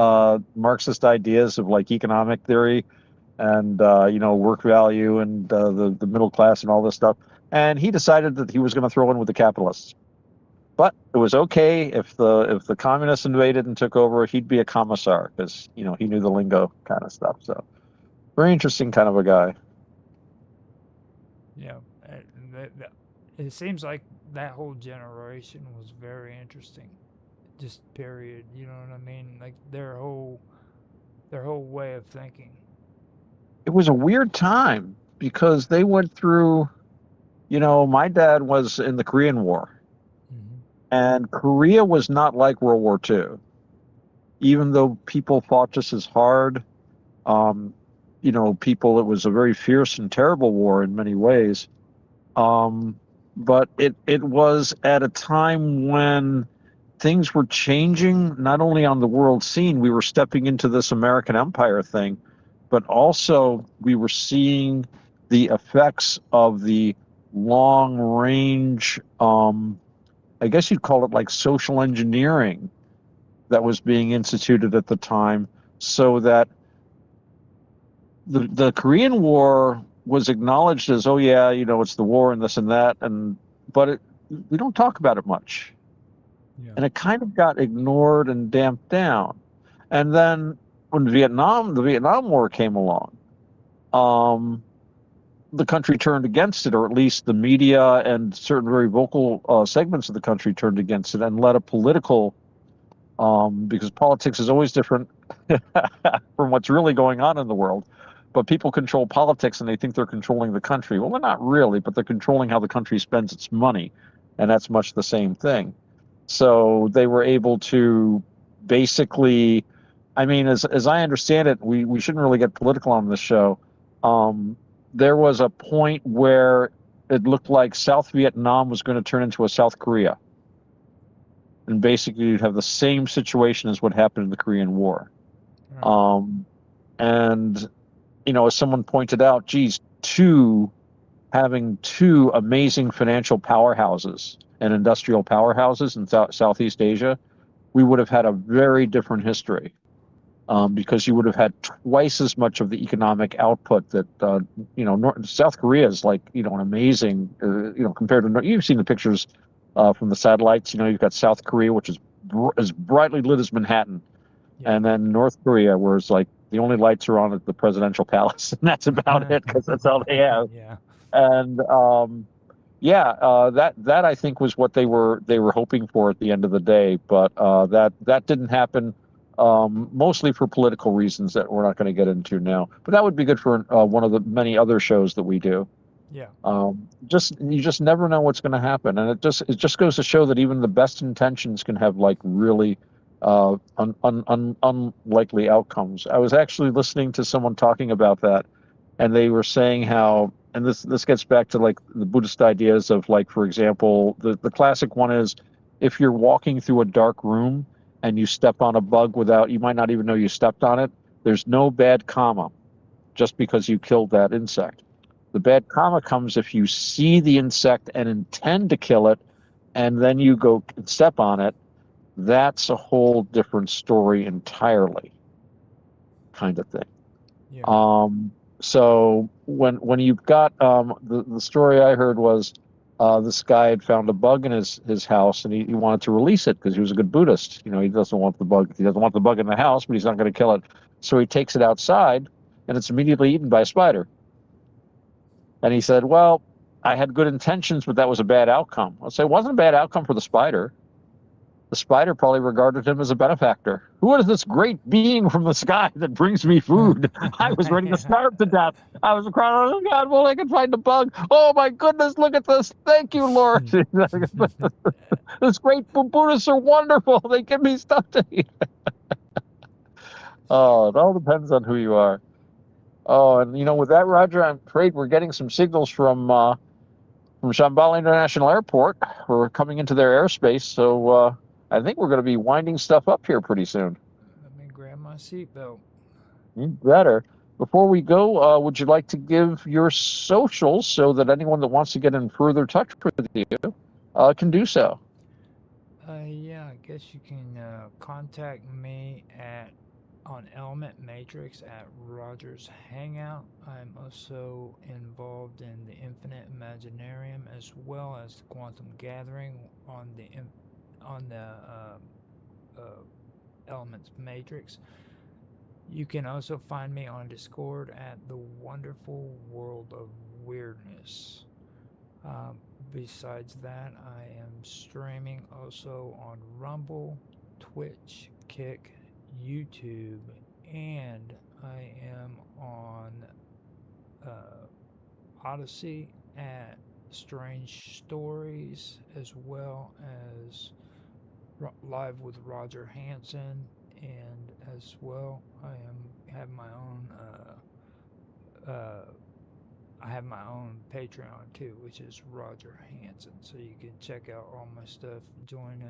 Marxist ideas of like economic theory, and work value and the middle class and all this stuff. And he decided that he was going to throw in with the capitalists. But it was okay if the communists invaded and took over, he'd be a commissar because he knew the lingo kind of stuff. So very interesting kind of a guy. Yeah, it seems like that whole generation was very interesting. Just period. You know what I mean? Like their whole way of thinking. It was a weird time because they went through. My dad was in the Korean War. And Korea was not like World War II, even though people fought just as hard. It was a very fierce and terrible war in many ways. But it was at a time when things were changing, not only on the world scene, we were stepping into this American empire thing, but also we were seeing the effects of the long range, I guess you'd call it like social engineering that was being instituted at the time, so that the Korean War was acknowledged as, oh yeah, it's the war and this and that, but we don't talk about it much. Yeah. And it kind of got ignored and damped down. And then when the Vietnam War came along, the country turned against it, or at least the media and certain very vocal segments of the country turned against it and led a political, because politics is always different from what's really going on in the world. But people control politics and they think they're controlling the country. Well, they're not really, but they're controlling how the country spends its money. And that's much the same thing. So they were able to basically, as I understand it, we shouldn't really get political on this show. There was a point where it looked like South Vietnam was going to turn into a South Korea. And basically you'd have the same situation as what happened in the Korean War. Right. And, as someone pointed out, having two amazing financial powerhouses and industrial powerhouses in Southeast Asia, we would have had a very different history. Because you would have had twice as much of the economic output that, South Korea is like, an amazing, compared to, you've seen the pictures from the satellites, you've got South Korea, which is as brightly lit as Manhattan. Yeah. And then North Korea, where it's like the only lights are on at the presidential palace, and that's about it, because that's all they have. Yeah. And that I think was what they were hoping for at the end of the day, but that didn't happen. Mostly for political reasons that we're not going to get into now, but that would be good for one of the many other shows that we do. Yeah. You just never know what's going to happen, and it just goes to show that even the best intentions can have like really unlikely outcomes. I was actually listening to someone talking about that, and they were saying how, and this gets back to like the Buddhist ideas of, like, for example, the classic one is, if you're walking through a dark room and you step on a bug you might not even know you stepped on it, there's no bad karma just because you killed that insect. The bad karma comes if you see the insect and intend to kill it, and then you go and step on it. That's a whole different story entirely, kind of thing. Yeah. So when you've got, the story I heard was, this guy had found a bug in his house, and he wanted to release it because he was a good Buddhist. He doesn't want the bug. He doesn't want the bug in the house, but he's not going to kill it. So he takes it outside, and it's immediately eaten by a spider. And he said, well, I had good intentions, but that was a bad outcome. I'll say it wasn't a bad outcome for the spider. The spider probably regarded him as a benefactor. Who is this great being from the sky that brings me food? I was ready to starve to death. I was crying, oh God, well, I can find a bug. Oh my goodness, look at this. Thank you, Lord. This great Buddhists are wonderful. They give me stuff to eat. Oh, it all depends on who you are. Oh, and with that, Roger, I'm afraid we're getting some signals from Shambhala International Airport. We're coming into their airspace, so I think we're going to be winding stuff up here pretty soon. Let me grab my seatbelt. You better. Before we go, would you like to give your socials so that anyone that wants to get in further touch with you can do so? Yeah, I guess you can contact me at on Element Matrix at Rogers Hangout. I'm also involved in the Infinite Imaginarium as well as the Quantum Gathering on the Elements Matrix. You can also find me on Discord at the Wonderful World of Weirdness. Besides that, I am streaming also on Rumble, Twitch, Kick, YouTube, and I am on Odyssey at Strange Stories, as well as Live with Roger Hansen, and as well have my own I have my own Patreon too, which is Roger Hansen. So you can check out all my stuff. Join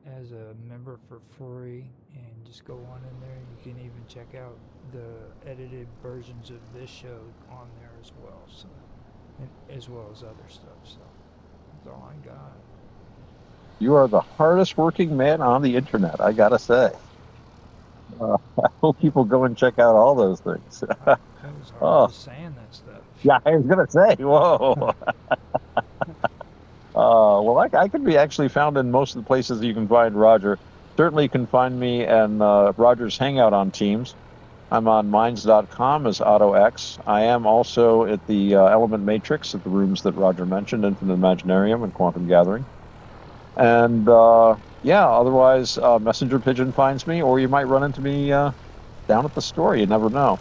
as a member for free, and just go on in there. You can even check out the edited versions of this show on there as well. So, as well as other stuff. So that's all I got. You are the hardest working man on the internet, I gotta say. I hope people go and check out all those things. It was hard just saying that stuff. Yeah, I was gonna say, whoa. Well, I could be actually found in most of the places that you can find Roger. Certainly you can find me and Roger's Hangout on Teams. I'm on Minds.com as AutoX. I am also at the Element Matrix at the rooms that Roger mentioned, Infinite Imaginarium and Quantum Gathering. And yeah, otherwise Messenger Pigeon finds me, or you might run into me down at the store. You never know.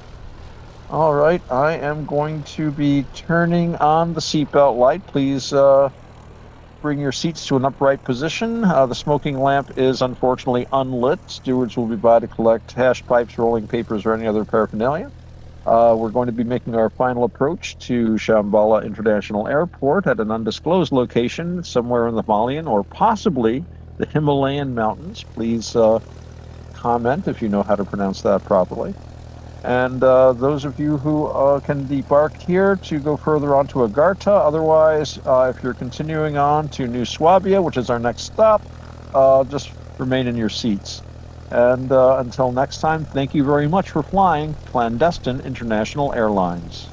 All right, I am going to be turning on the seatbelt light. Please bring your seats to an upright position. The smoking lamp is unfortunately unlit. Stewards will be by to collect hash pipes, rolling papers, or any other paraphernalia. We're going to be making our final approach to Shambhala International Airport at an undisclosed location somewhere in the Himalayan or possibly the Himalayan mountains. Please comment if you know how to pronounce that properly. And those of you who can debark here to go further on to Agartha. Otherwise, if you're continuing on to New Swabia, which is our next stop, just remain in your seats. And until next time, thank you very much for flying Clandestine International Airlines.